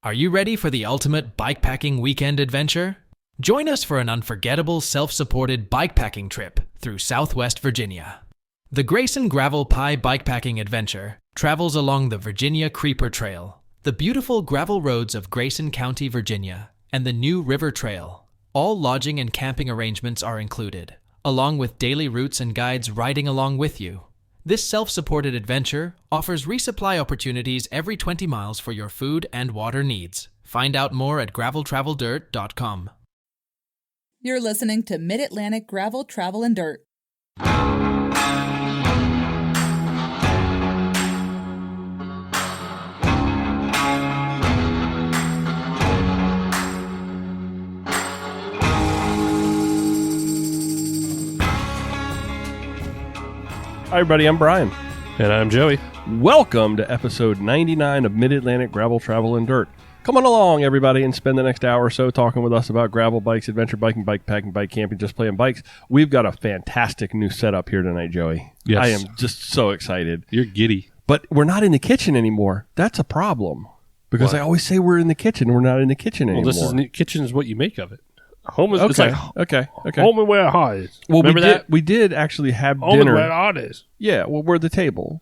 Are you ready for the ultimate bikepacking weekend adventure? Join us for an unforgettable self-supported bikepacking trip through Southwest Virginia. The Grayson Gravel Pie Bikepacking Adventure travels along the Virginia Creeper Trail, the beautiful gravel roads of Grayson County, Virginia, and the New River Trail. All lodging and camping arrangements are included, along with daily routes and guides riding along with you. This self-supported adventure offers resupply opportunities every 20 miles for your food and water needs. Find out more at graveltraveldirt.com. You're listening to Mid-Atlantic Gravel, Travel, and Dirt. Hi everybody, I'm Brian. And I'm Joey. Welcome to episode 99 of Mid-Atlantic Gravel, Travel, and Dirt. Come on along, everybody, and spend the next hour or so talking with us about gravel bikes, adventure biking, bike packing, bike camping, just playing bikes. We've got a fantastic new setup here tonight, Joey. Yes. I am just so excited. You're giddy. But we're not in the kitchen anymore. That's a problem. Because I always say we're in the kitchen. We're not in the kitchen anymore. Well, kitchen is what you make of it. Home is okay. It's like Okay. home and where the heart is. Well, Remember that? We did actually have Home dinner. and where the heart is. Yeah, well, we're the table.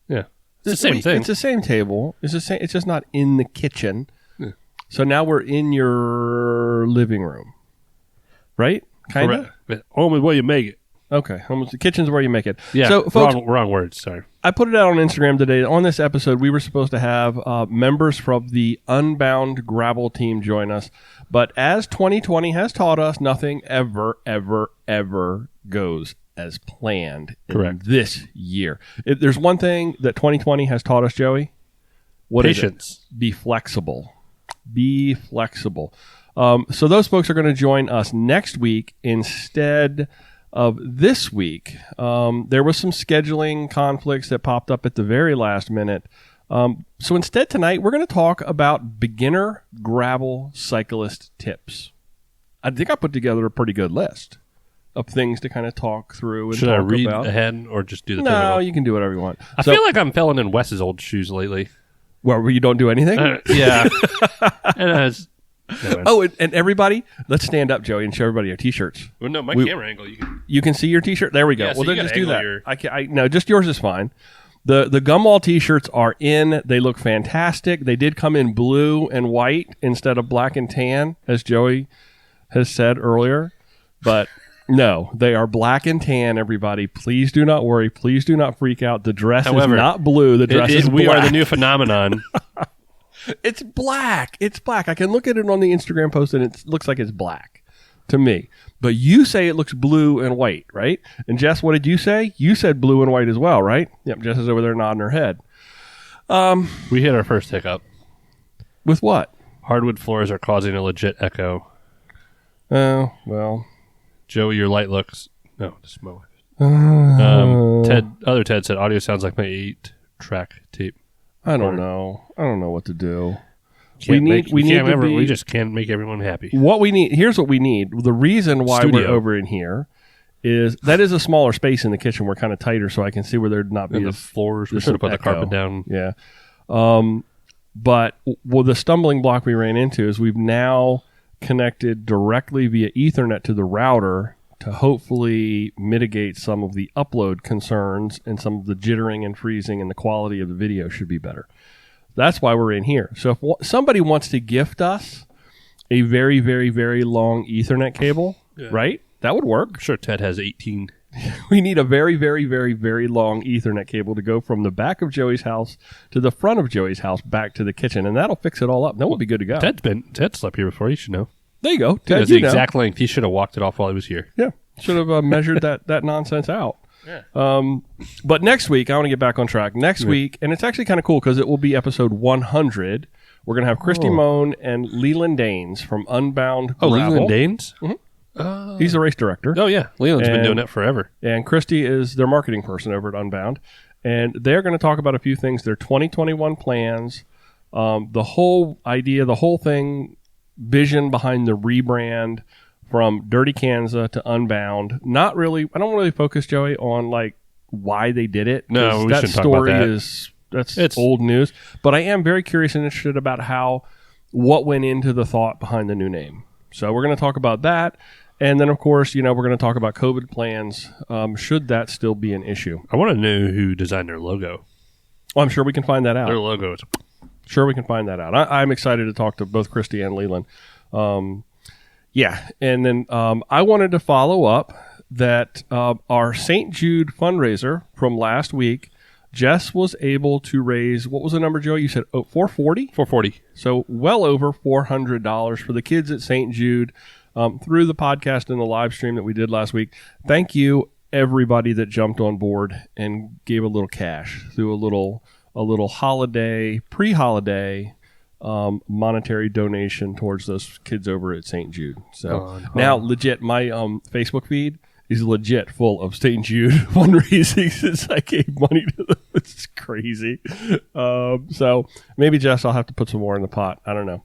Yeah. It's the same thing. It's the same table. It's the same. It's just not in the kitchen. Yeah. So now we're in your living room, right? Kind of. Correct. Home is where you make it. Okay. The kitchen's where you make it. Yeah. So, folks, wrong words. Sorry. I put it out on Instagram today. On this episode, we were supposed to have members from the Unbound Gravel team join us. But as 2020 has taught us, nothing ever goes as planned in this year. If there's one thing that 2020 has taught us, Joey, what Patience. is it? Be flexible. Be flexible. So those folks are going to join us next week instead of this week. There was some scheduling conflicts that popped up at the very last minute. So instead tonight, we're going to talk about beginner gravel cyclist tips. I think I put together a pretty good list of things to kind of talk through and Should talk I read about. ahead or just do the No, typical? you can do whatever you want. I feel like I'm filling in Wes's old shoes lately. Where you don't do anything? Yeah. And everybody, let's stand up, Joey, and show everybody our T-shirts. Well, no, my camera angle. You can see your T-shirt? There we go. Yeah, Well, so then you just gotta do that. angle your- No, just yours is fine. The Gumwall T-shirts are in. They look fantastic. They did come in blue and white instead of black and tan, as Joey has said earlier. But no, they are black and tan, everybody. Please do not worry. Please do not freak out. The dress is not blue. The dress is black. We are the new phenomenon. It's black. It's black. I can look at it on the Instagram post, and it looks like it's black to me. But you say it looks blue and white, right? And Jess, what did you say? You said blue and white as well, right? Yep, Jess is over there nodding her head. We hit our first hiccup. With what? Hardwood floors are causing a legit echo. Oh, well. Joey, your light looks... No, this is my wife. Ted said, audio sounds like my 8-track tape. I don't know. I don't know what to do. We just can't make everyone happy. What we need, here's what we need. The reason why we're over in here is that is a smaller space in the kitchen. We're kind of tighter, so I can see where there'd not be the floors. We should have put the carpet down. Yeah. But the stumbling block we ran into is we've now connected directly via Ethernet to the router to hopefully mitigate some of the upload concerns, and some of the jittering and freezing, and the quality of the video should be better. That's why we're in here. So if somebody wants to gift us a very, very, very long Ethernet cable, right? That would work. I'm sure Ted has 18. We need a very, very, very, very long Ethernet cable to go from the back of Joey's house to the front of Joey's house back to the kitchen, and that'll fix it all up. Then we'll be good to go. Ted slept here before. You should know. There you go. Ted, that's the exact length. He should have walked it off while he was here. Yeah. Should have measured that nonsense out. Yeah. But next week, I want to get back on track. Next week, and it's actually kind of cool because it will be episode 100. We're going to have Kristi Mohn and Lelan Dains from Unbound Gravel. Lelan Dains? Mm-hmm. He's the race director. Oh, yeah. Leland's been doing it forever. And Kristi is their marketing person over at Unbound. And they're going to talk about a few things, their 2021 plans, the whole idea, the whole thing, vision behind the rebrand from Dirty Kanza to Unbound. Not really, I don't really focus, Joey, on like why they did it. No, we that shouldn't story talk about that. It's old news. But I am very curious and interested about how what went into the thought behind the new name. So we're going to talk about that. And then, of course, we're going to talk about COVID plans, should that still be an issue. I want to know who designed their logo. Well, I'm sure we can find that out. Their logo is... Sure, we can find that out. I'm excited to talk to both Kristi and Lelan. Yeah, and then I wanted to follow up that our St. Jude fundraiser from last week, Jess was able to raise, what was the number, Joe? You said $440? $440. So well over $400 for the kids at St. Jude through the podcast and the live stream that we did last week. Thank you, everybody that jumped on board and gave a little cash through a little holiday, pre-holiday monetary donation towards those kids over at St. Jude. So now, legit, my Facebook feed is legit full of St. Jude fundraising since I gave money to them. It's crazy. So maybe, Jess, I'll have to put some more in the pot. I don't know.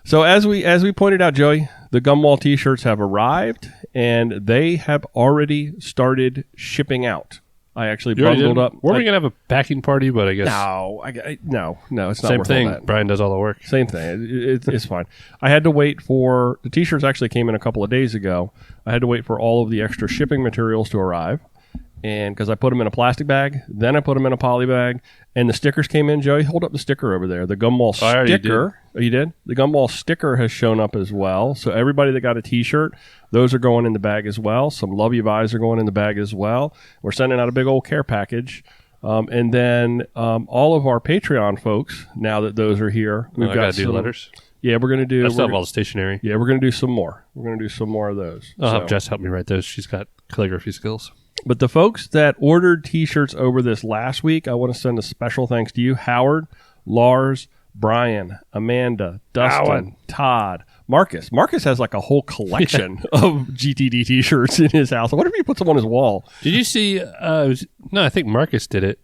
So as we pointed out, Joey, the Gumwall T-shirts have arrived, and they have already started shipping out. I actually bundled up. Weren't we going to have a packing party? But I guess... No, it's not same worth thing. all that. Brian does all the work. Same thing. It's fine. I had to wait for... The T-shirts actually came in a couple of days ago. I had to wait for all of the extra shipping materials to arrive. And because I put them in a plastic bag, then I put them in a poly bag, and the stickers came in. Joey, hold up the sticker over there. The Gumwall sticker. Oh, you did? The Gumwall sticker has shown up as well. So everybody that got a T-shirt, those are going in the bag as well. Some Love You Buys are going in the bag as well. We're sending out a big old care package. And then all of our Patreon folks, now that those are here, we've got to do letters. Yeah, we're going to do... I still have all the stationery. Yeah, we're going to do some more. We're going to do some more of those. I'll have Jess help me write those. She's got calligraphy skills. But the folks that ordered T-shirts over this last week, I want to send a special thanks to you. Howard, Lars, Brian, Amanda, Dustin, Todd, Marcus. Marcus has like a whole collection of GTD T-shirts in his house. I wonder if he puts them on his wall. Did you see... no, I think Marcus did it.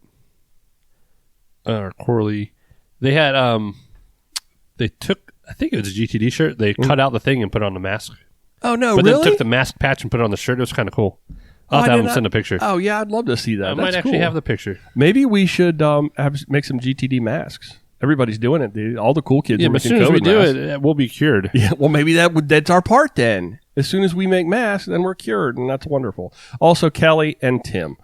Or Corley. They had... they took... I think it was a GTD shirt. They cut out the thing and put on the mask. Oh, no, but really? Then took the mask patch and put it on the shirt. It was kind of cool. I'll have to have them send a picture. Oh, yeah, I'd love to see that. I might actually have the picture. Maybe we should make some GTD masks. Everybody's doing it. All the cool kids are making COVID masks. As soon as we do masks. it, we'll be cured. Yeah, well, maybe that's our part then. As soon as we make masks, then we're cured, and that's wonderful. Also, Kelly and Tim.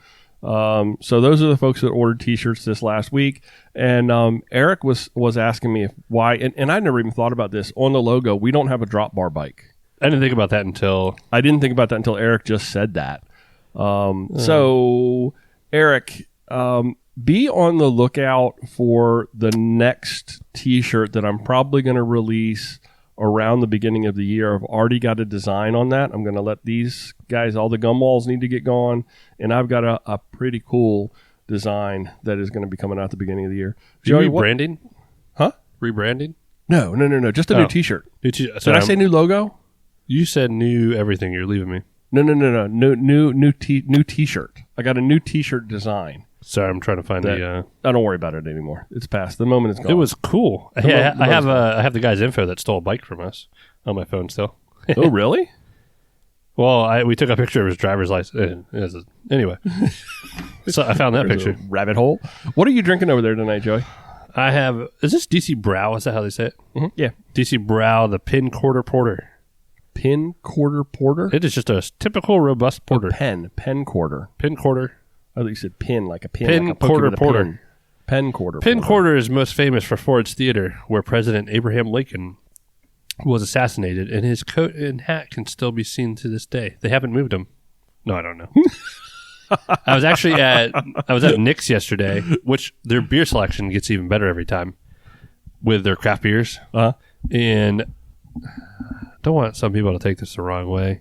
So those are the folks that ordered T-shirts this last week. And Eric was asking me why, and I never even thought about this. On the logo, we don't have a drop bar bike. I didn't think about that until Eric just said that. So, Eric, be on the lookout for the next T-shirt that I'm probably going to release around the beginning of the year. I've already got a design on that. I'm going to let these guys, all the gum walls need to get going, and I've got a pretty cool design that is going to be coming out at the beginning of the year. Joey, rebranding? Huh? Rebranding? No. Just a new T-shirt. Did I say new logo? You said new everything. You're leaving me. No. New T-shirt. I got a new T-shirt design. Sorry, I'm trying to find I don't worry about it anymore. It's past. The moment is gone. It was cool. I have the guy's info that stole a bike from us on my phone still. Oh, really? Well, we took a picture of his driver's license. Anyway, so I found that picture. Rabbit hole. What are you drinking over there tonight, Joey? I have. Is this DC Brow? Is that how they say it? Mm-hmm. Yeah, DC Brow, the Pin Quarter Porter. Pin Quarter Porter. It is just a typical robust porter. Pen Quarter. Pin Quarter. I thought you said pin, like a pin. Pin like Quarter Porter. Pen Quarter. Pin Quarter is most famous for Ford's Theater, where President Abraham Lincoln was assassinated, and his coat and hat can still be seen to this day. They haven't moved him. No, I don't know. I was at Nick's yesterday, which their beer selection gets even better every time with their craft beers. And I don't want some people to take this the wrong way.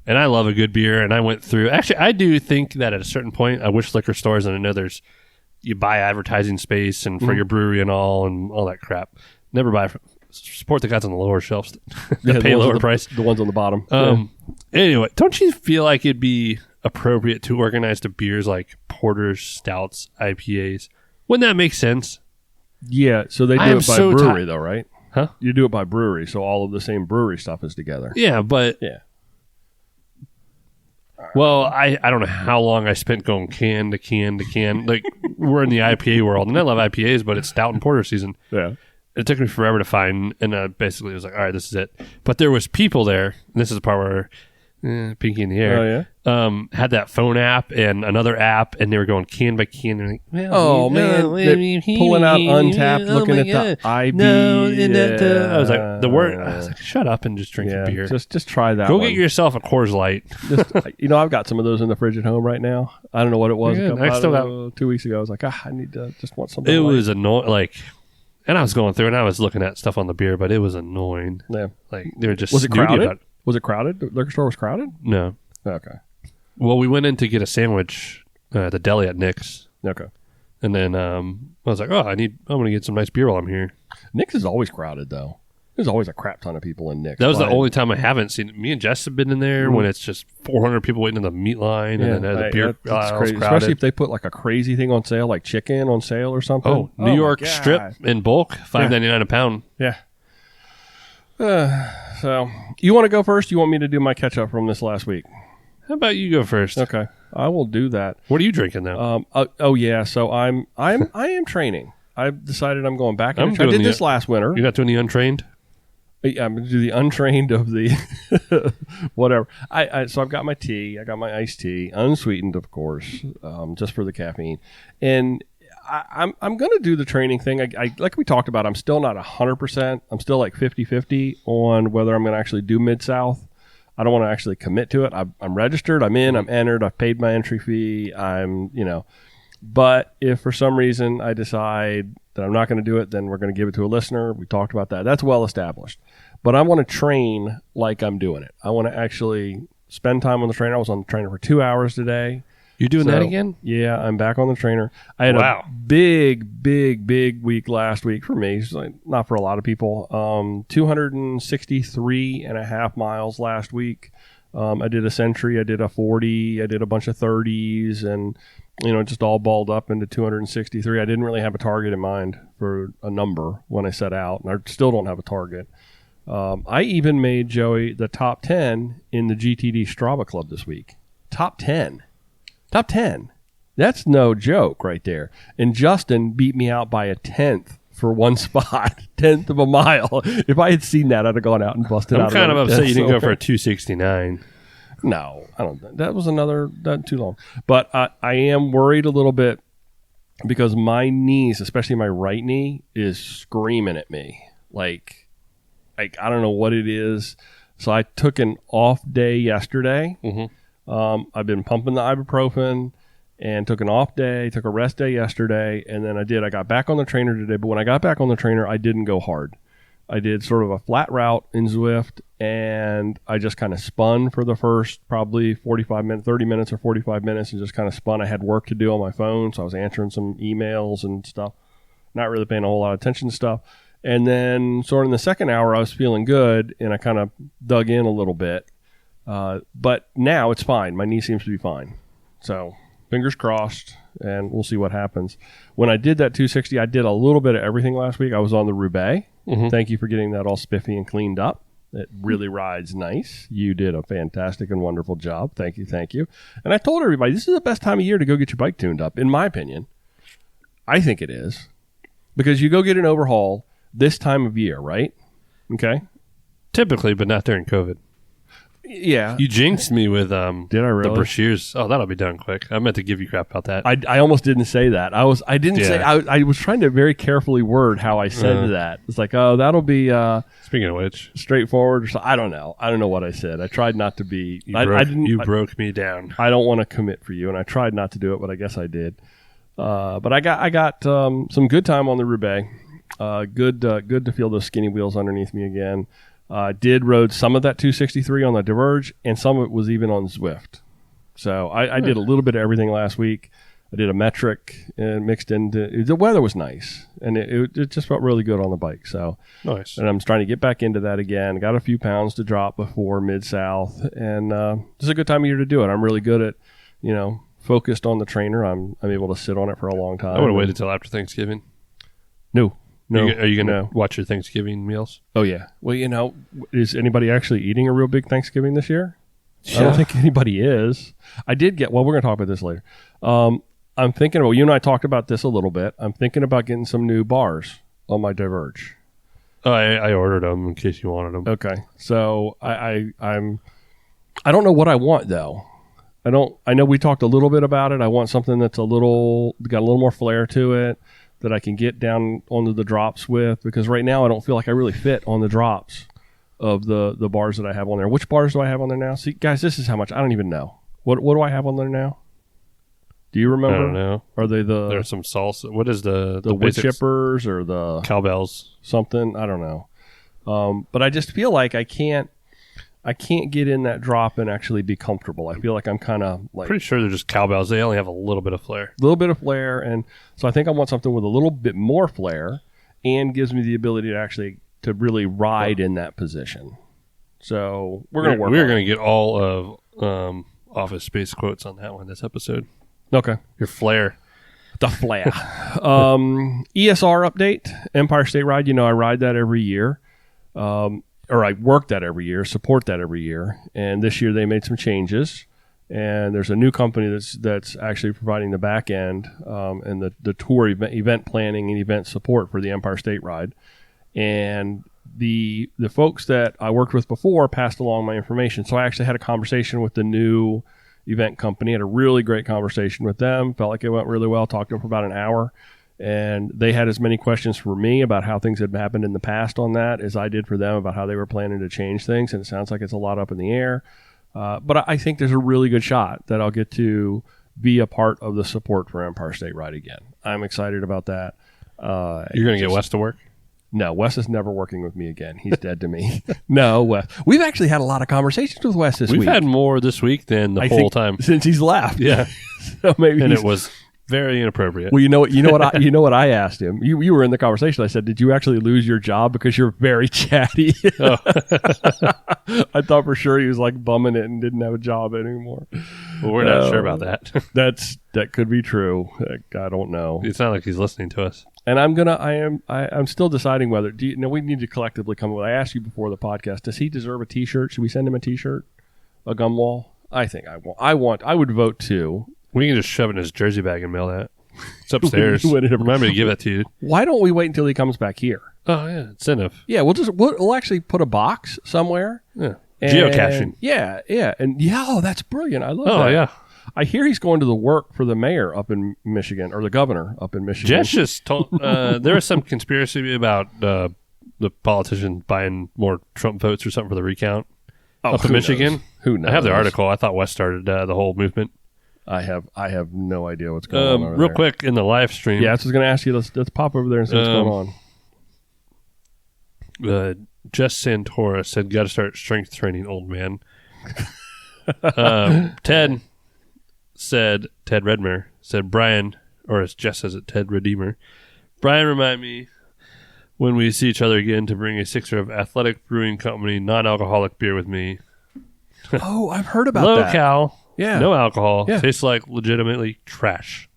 And I love a good beer, and I went through... Actually, I do think that at a certain point, I wish liquor stores, and I know you buy advertising space and for your brewery and all that crap. Never buy... Support the guys on the lower shelves that pay lower price. The ones on the bottom. Anyway, don't you feel like it'd be appropriate to organize the beers like porters, stouts, IPAs? Wouldn't that make sense? Yeah, so they do it by brewery, though, right? Huh? You do it by brewery, so all of the same brewery stuff is together. Yeah, but... Yeah. Well, I don't know how long I spent going can to can to can. Like, we're in the IPA world, and I love IPAs, but it's stout and porter season. Yeah. It took me forever to find, and basically it was like, all right, this is it. But there was people there. And this is the part where pinky in the air. Oh, yeah? Had that phone app and another app, and they were going can by can. And like, well, man, pulling out Untapped, looking at the IB. No, I was like, I was like, shut up and just drink your beer. Just try that. Go get yourself a Coors Light. I've got some of those in the fridge at home right now. I don't know what it was. I still got 2 weeks ago. I was like, I need to just want something. It was annoying. And I was going through and I was looking at stuff on the beer, but it was annoying. Yeah, they were just. Was it crowded? Was it crowded? The liquor store was crowded? No. Okay. Well, we went in to get a sandwich at the deli at Nick's. Okay. And then I was like, I'm going to get some nice beer while I'm here. Nick's is always crowded, though. There's always a crap ton of people in Nick's. That was the only time I haven't seen it. Me and Jess have been in there when it's just 400 people waiting in the meat line and then the beer aisle's crazy. crowded. Especially if they put like a crazy thing on sale, like chicken on sale or something. Oh, New York strip in bulk, $5.99 a pound. Yeah. So, you want to go first? You want me to do my catch up from this last week? How about you go first? Okay, I will do that. What are you drinking now? So I am training. I've decided I'm going back. I did this last winter. You're not doing the untrained? Yeah, I'm going to do the untrained of the whatever. So I've got my tea. I got my iced tea, unsweetened, of course, just for the caffeine. And I'm going to do the training thing. I like we talked about, I'm still not 100%. I'm still like 50-50 on whether I'm going to actually do Mid-South. I don't want to actually commit to it. I'm registered. I'm in. I'm entered. I've paid my entry fee. But if for some reason I decide that I'm not going to do it, then we're going to give it to a listener. We talked about that. That's well established. But I want to train like I'm doing it. I want to actually spend time on the trainer. I was on the trainer for 2 hours today. You're doing that again? Yeah, I'm back on the trainer. I had a big week last week for me. It's like, not for a lot of people. 263 and a half miles last week. I did a century. I did a 40. I did a bunch of 30s and, just all balled up into 263. I didn't really have a target in mind for a number when I set out, and I still don't have a target. I even made, Joey, the top 10 in the GTD Strava Club this week. Top 10. Top 10. That's no joke right there. And Justin beat me out by a 10th for one spot, 10th of a mile. If I had seen that, I'd have gone out and busted out. I'm kind of upset you didn't go for a 269. No, I don't. That was not too long. But I am worried a little bit because my knees, especially my right knee, is screaming at me. Like I don't know what it is. So I took an off day yesterday. Mm-hmm. I've been pumping the ibuprofen and took an off day, took a rest day yesterday, and then I got back on the trainer today. But when I got back on the trainer, I didn't go hard. I did sort of a flat route in Zwift, and I just kind of spun for the first probably 30 minutes or 45 minutes and just kind of spun. I had work to do on my phone, so I was answering some emails and stuff, not really paying a whole lot of attention to stuff. And then sort of in the second hour, I was feeling good, and I kind of dug in a little bit. But now it's fine. My knee seems to be fine. So fingers crossed, and we'll see what happens. When I did that 260, I did a little bit of everything last week. I was on the Roubaix. Mm-hmm. Thank you for getting that all spiffy and cleaned up. It really rides nice. You did a fantastic and wonderful job. Thank you. And I told everybody, this is the best time of year to go get your bike tuned up, in my opinion. I think it is. Because you go get an overhaul this time of year, right? Okay? Typically, but not during COVID. Yeah. You jinxed me with Did I really? The brochures. Oh, that'll be done quick. I meant to give you crap about that. I almost didn't say that. I was trying to very carefully word how I said that. It's like, oh, that'll be speaking of which, straightforward or something. I don't know what I said. I tried not to be You broke me down. I don't want to commit for you, and I tried not to do it, but I guess I did. But I got some good time on the Roubaix. Good to feel those skinny wheels underneath me again. Did rode some of that 263 on the Diverge, and some of it was even on Zwift. So I did a little bit of everything last week. I did a metric and mixed into the weather was nice, and it just felt really good on the bike. So nice. And I'm trying to get back into that again. Got a few pounds to drop before Mid-South, and this is a good time of year to do it. I'm really good at, focused on the trainer. I'm able to sit on it for a long time. I would have waited until after Thanksgiving. No. Are you going to watch your Thanksgiving meals? Oh, yeah. Well, is anybody actually eating a real big Thanksgiving this year? Yeah. I don't think anybody is. I did get, we're going to talk about this later. I'm thinking about, you and I talked about this a little bit. I'm thinking about getting some new bars on my Diverge. Oh, I ordered them in case you wanted them. Okay, so I don't know what I want though. I know we talked a little bit about it. I want something that's got a little more flair to it that I can get down onto the drops with, because right now I don't feel like I really fit on the drops of the bars that I have on there. Which bars do I have on there now? See, guys, this is how much I don't even know. What do I have on there now? Do you remember? I don't know. Are they There's some salsa. What is the wood basics? chippers or the Cowbells? something? I don't know. But I just feel like I can't get in that drop and actually be comfortable. I feel like I'm kind of like Pretty sure they're just cowbells. They only have a little bit of flair. a little bit of flair, and so I think I want something with a little bit more flair and gives me the ability to really ride in that position. So we're going to work. We're going to get all of Office Space quotes on that one this episode. Okay. Your flair. The flair. ESR update, Empire State Ride. I ride that every year. Or I work that every year, support that every year. And this year they made some changes. And there's a new company that's actually providing the back end and the tour event planning and event support for the Empire State Ride. And the folks that I worked with before passed along my information. So I actually had a conversation with the new event company, had a really great conversation with them, felt like it went really well, talked to them for about an hour. And they had as many questions for me about how things had happened in the past on that as I did for them about how they were planning to change things. And it sounds like it's a lot up in the air. But I think there's a really good shot that I'll get to be a part of the support for Empire State Ride again. I'm excited about that. You're going to get Wes to work? No, Wes is never working with me again. He's dead to me. No, Wes. We've actually had a lot of conversations with Wes this week. We've had more this week than the whole time since he's left. Yeah. So maybe and it was very inappropriate. Well, you know what I asked him. You were in the conversation. I said, "Did you actually lose your job because you're very chatty?" Oh. I thought for sure he was like bumming it and didn't have a job anymore. Well, we're not sure about that. That could be true. I don't know. It's not like he's listening to us. And I'm still deciding whether we need to collectively come up. I asked you before the podcast. Does he deserve a T-shirt? Should we send him a T-shirt, a gum wall? I think I would vote too. We can just shove it in his jersey bag and mail that. It's upstairs. Remember to give that to you. Why don't we wait until he comes back here? Oh yeah, incentive. Yeah, we'll actually put a box somewhere. Yeah, geocaching. Yeah, and that's brilliant. I love that. Oh yeah. I hear he's going to the work for the mayor up in Michigan, or the governor up in Michigan. Jess just told there was some conspiracy about the politician buying more Trump votes or something for the recount up in Michigan. Knows? Who knows? I have the article. I thought Wes started the whole movement. I have no idea what's going on over real there. Quick in the live stream. Yeah, I was going to ask you. Let's pop over there and see what's going on. Jess Santora said, "Got to start strength training, old man." Ted Redmer said, "Brian," or as Jess says it, Ted Redeemer. "Brian, remind me when we see each other again to bring a sixer of Athletic Brewing Company non-alcoholic beer with me." Oh, I've heard about Low that. cal. Yeah. No alcohol. Yeah. Tastes like legitimately trash.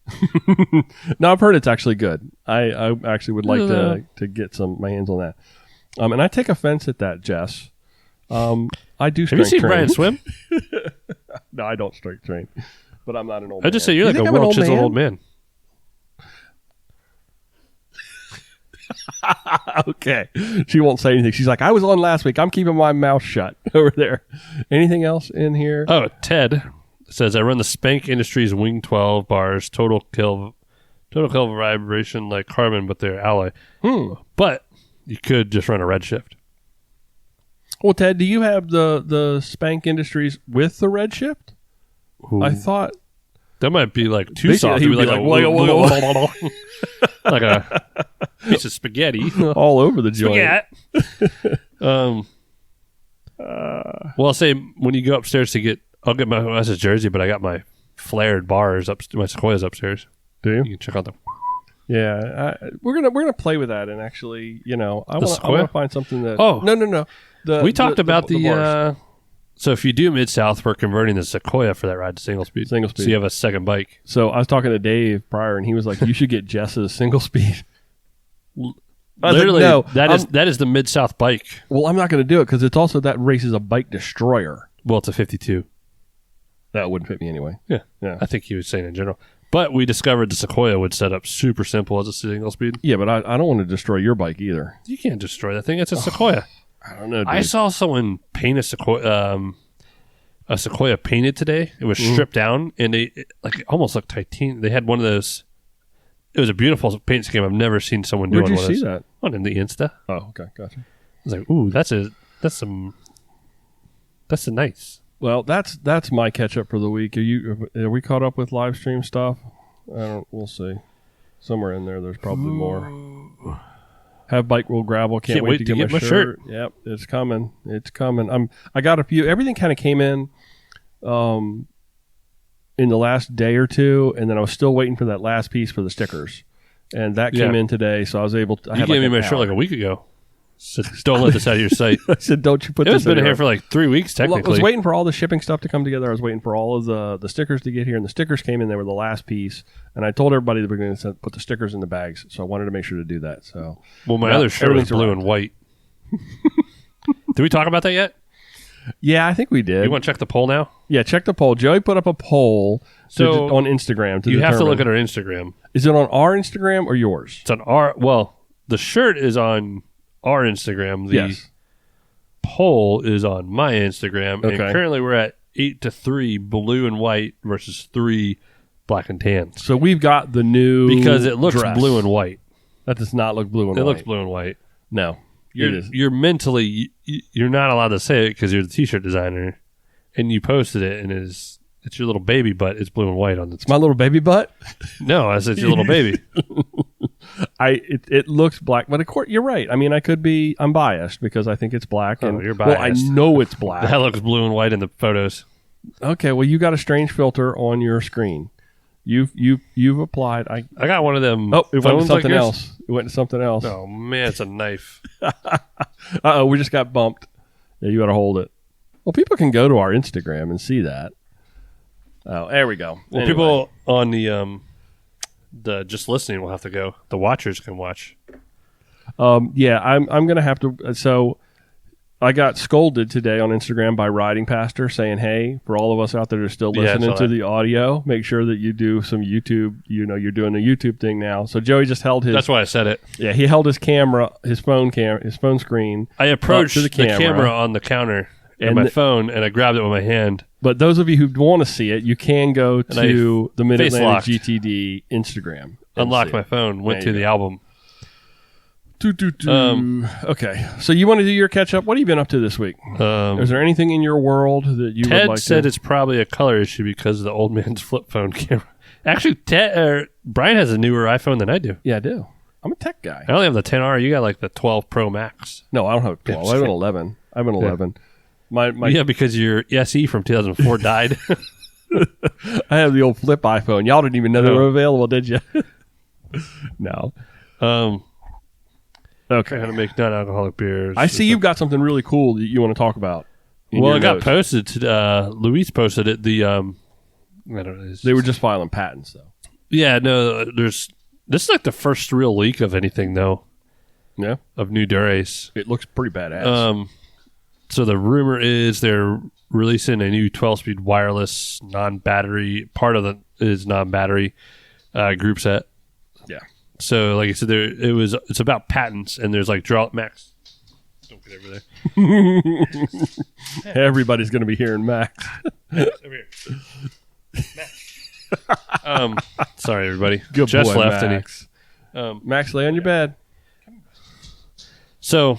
No, I've heard it's actually good. I actually would like to get my hands on that. And I take offense at that, Jess. I do strength Have you seen train. Brian swim? No, I don't strength train. But I'm not an old man. I just say you're like a world chiseled old man. Okay. She won't say anything. She's like, I was on last week. I'm keeping my mouth shut over there. Anything else in here? Oh, Ted says, "I run the Spank Industries Wing 12 bars, total kill vibration like carbon, but they're alloy. But you could just run a red shift." Well, Ted, do you have the Spank Industries with the red shift? Ooh. I thought that might be like too basically soft. he would be like a piece of spaghetti all over the joint. Well, I'll say when you go upstairs I'll get my Wes's jersey, but I got my flared bars my Sequoias upstairs. Do you? You can check out them. Yeah, we're gonna play with that, and actually, I want to find something that. Oh no. We talked about the bars. So if you do Mid-South, we're converting the Sequoia for that ride to single speed. So you have a second bike. So I was talking to Dave prior, and he was like, "You should get Jess's single speed." Literally, like, no, that is the Mid-South bike. Well, I'm not going to do it because it's also that race is a bike destroyer. Well, it's a 52. That wouldn't fit me anyway. Yeah. Yeah. I think he was saying in general. But we discovered the Sequoia would set up super simple as a single speed. Yeah, but I don't want to destroy your bike either. You can't destroy that thing. It's a Sequoia. I don't know, dude. I saw someone paint a Sequoia painted today. It was stripped down, and it almost looked titanium. They had one of those. It was a beautiful paint scheme. I've never seen someone do Where'd one. you see that? On in the Insta. Oh, okay, gotcha. I was like, ooh, that's a nice. Well, that's my catch up for the week. Are we caught up with live stream stuff? We'll see. Somewhere in there's probably more. Have Bike Roll Gravel. Can't wait to get my shirt. Yep, it's coming. It's coming. I got a few. Everything kind of came in the last day or two, and then I was still waiting for that last piece for the stickers, and that came in today. So I was able to. You gave me my shirt like a week ago. So don't let this out of your sight. I said, "Don't you put this?" It's been here for like 3 weeks, technically. Well, I was waiting for all the shipping stuff to come together. I was waiting for all of the stickers to get here, and the stickers came in. They were the last piece, and I told everybody that we're going to put the stickers in the bags. So I wanted to make sure to do that. So, well, my other shirt was blue and white. Did we talk about that yet? Yeah, I think we did. You want to check the poll now? Yeah, check the poll. Joey put up a poll on Instagram. You have to look at our Instagram. Is it on our Instagram or yours? It's on our. Well, the shirt is on our Instagram. The poll is on my Instagram. Okay. And currently we're at 8-3 blue and white versus 3 black and tan. So we've got the new because it looks dress. blue and white. That does not look blue and white. It looks blue and white. No. You're mentally you're not allowed to say it because you're the t-shirt designer, and you posted it, and it's your little baby butt. It's blue and white on the. It's my little baby butt. No, I said it's your little baby. It looks black, but of course you're right. I mean, I'm biased because I think it's black, and you're biased. Well, I know it's black. That looks blue and white in the photos. Okay, well, you got a strange filter on your screen. You've applied. I got one of them. Oh, it went to something like else. It went to something else. Oh man, it's a knife. Uh-oh, we just got bumped. Yeah, you got to hold it. Well, people can go to our Instagram and see that. Oh, there we go. Well, anyway. people on the just listening will have to go. The watchers can watch. Yeah, I'm gonna have to. So I got scolded today on Instagram by Riding Pastor saying, "Hey, for all of us out there that are still listening to the audio, make sure that you do some YouTube. You know, you're doing a YouTube thing now." So Joey just held his. That's why I said it. Yeah, he held his phone screen. I approached the camera on the counter and my phone, and I grabbed it with my hand. But those of you who want to see it, you can go to the Mid-Atlantic face-locked. GTD Instagram. Unlocked my phone, went to the album. Okay, so you want to do your catch up? What have you been up to this week? Is there anything in your world that you Ted would like said to? it's probably a color issue because of the old man's flip phone camera. Actually, Brian has a newer iPhone than I do. Yeah, I do. I'm a tech guy. I only have the 10R. You got like the 12 Pro Max. No, I don't have a 12. I have an 11. I have an 11. My Yeah, because your SE from 2004 died. I have the old flip iPhone. Y'all didn't even know they were available, did you? No. Okay. How to make non-alcoholic beers. I see you've got something really cool that you want to talk about. Well, it got posted. Luis posted it. I don't know. They were just filing patents, though. Yeah, no, this is like the first real leak of anything, though. Yeah. Of new Durace. It looks pretty badass. So the rumor is they're releasing a new 12-speed wireless non-battery. Part of it is non-battery group set. Yeah. So, like I said, it's about patents, and there's like Max. Don't get over there. Everybody's going to be hearing Max. Over here. Max. Sorry, everybody. Good Jess boy, left. Max. Max, lay on your bed. So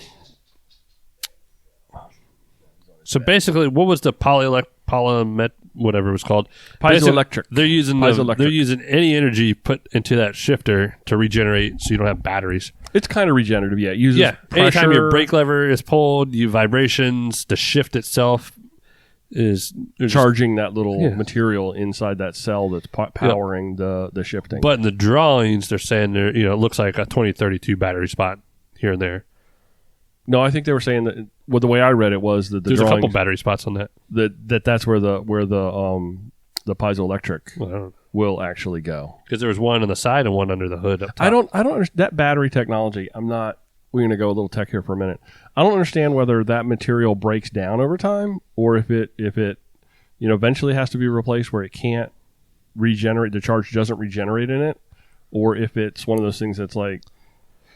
basically, what was the polymet, whatever it was called? Piezoelectric. They're using any energy put into that shifter to regenerate, so you don't have batteries. It's kind of regenerative, yeah. It uses pressure. Anytime your brake lever is pulled, you vibrations. The shift itself is charging that little material inside that cell that's powering the shifting. But in the drawings, they're saying it looks like a 2032 battery spot here and there. No, I think they were saying that. Well, the way I read it was that there's a couple battery spots on that. That's where the piezoelectric will actually go. Because there was one on the side and one under the hood up top. I don't understand that battery technology. We're going to go a little tech here for a minute. I don't understand whether that material breaks down over time or if it eventually has to be replaced where it can't the charge doesn't regenerate in it, or if it's one of those things that's like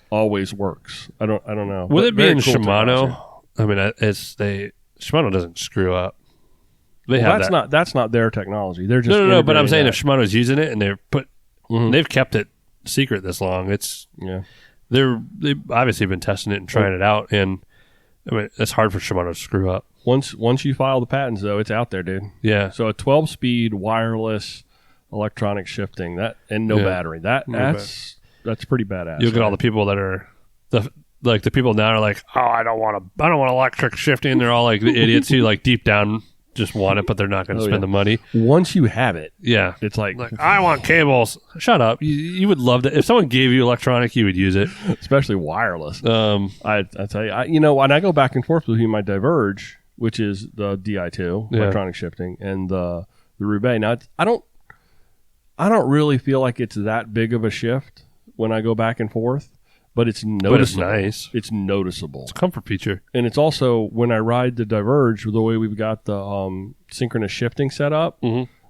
always works. I don't know. With But it being very cool technology. Shimano, I mean, Shimano doesn't screw up. They Well, have that's not their technology. They're just no. But I'm integrating saying that. if Shimano's using it and Mhm. they've kept it secret this long, Yeah. they've obviously been testing it and trying it out, and I mean it's hard for Shimano to screw up. Once you file the patents, though, it's out there, dude. Yeah. So a 12-speed wireless electronic shifting and no Yeah. battery. That's pretty badass. You'll get all the people that are the people now are like, oh, I don't want electric shifting. They're all like the idiots who like deep down just want it, but they're not going to spend the money. Once you have it, Yeah. it's like I want cables. Shut up. You would love to. If someone gave you electronic, you would use it. especially wireless. I I tell you, when I go back and forth between my Diverge, which is the Di2 Yeah. electronic shifting, and the Roubaix. Now, I don't really feel like it's that big of a shift when I go back and forth, but it's noticeable. But it's nice. It's noticeable. It's a comfort feature. And it's also when I ride the Diverge, the way we've got the synchronous shifting set up,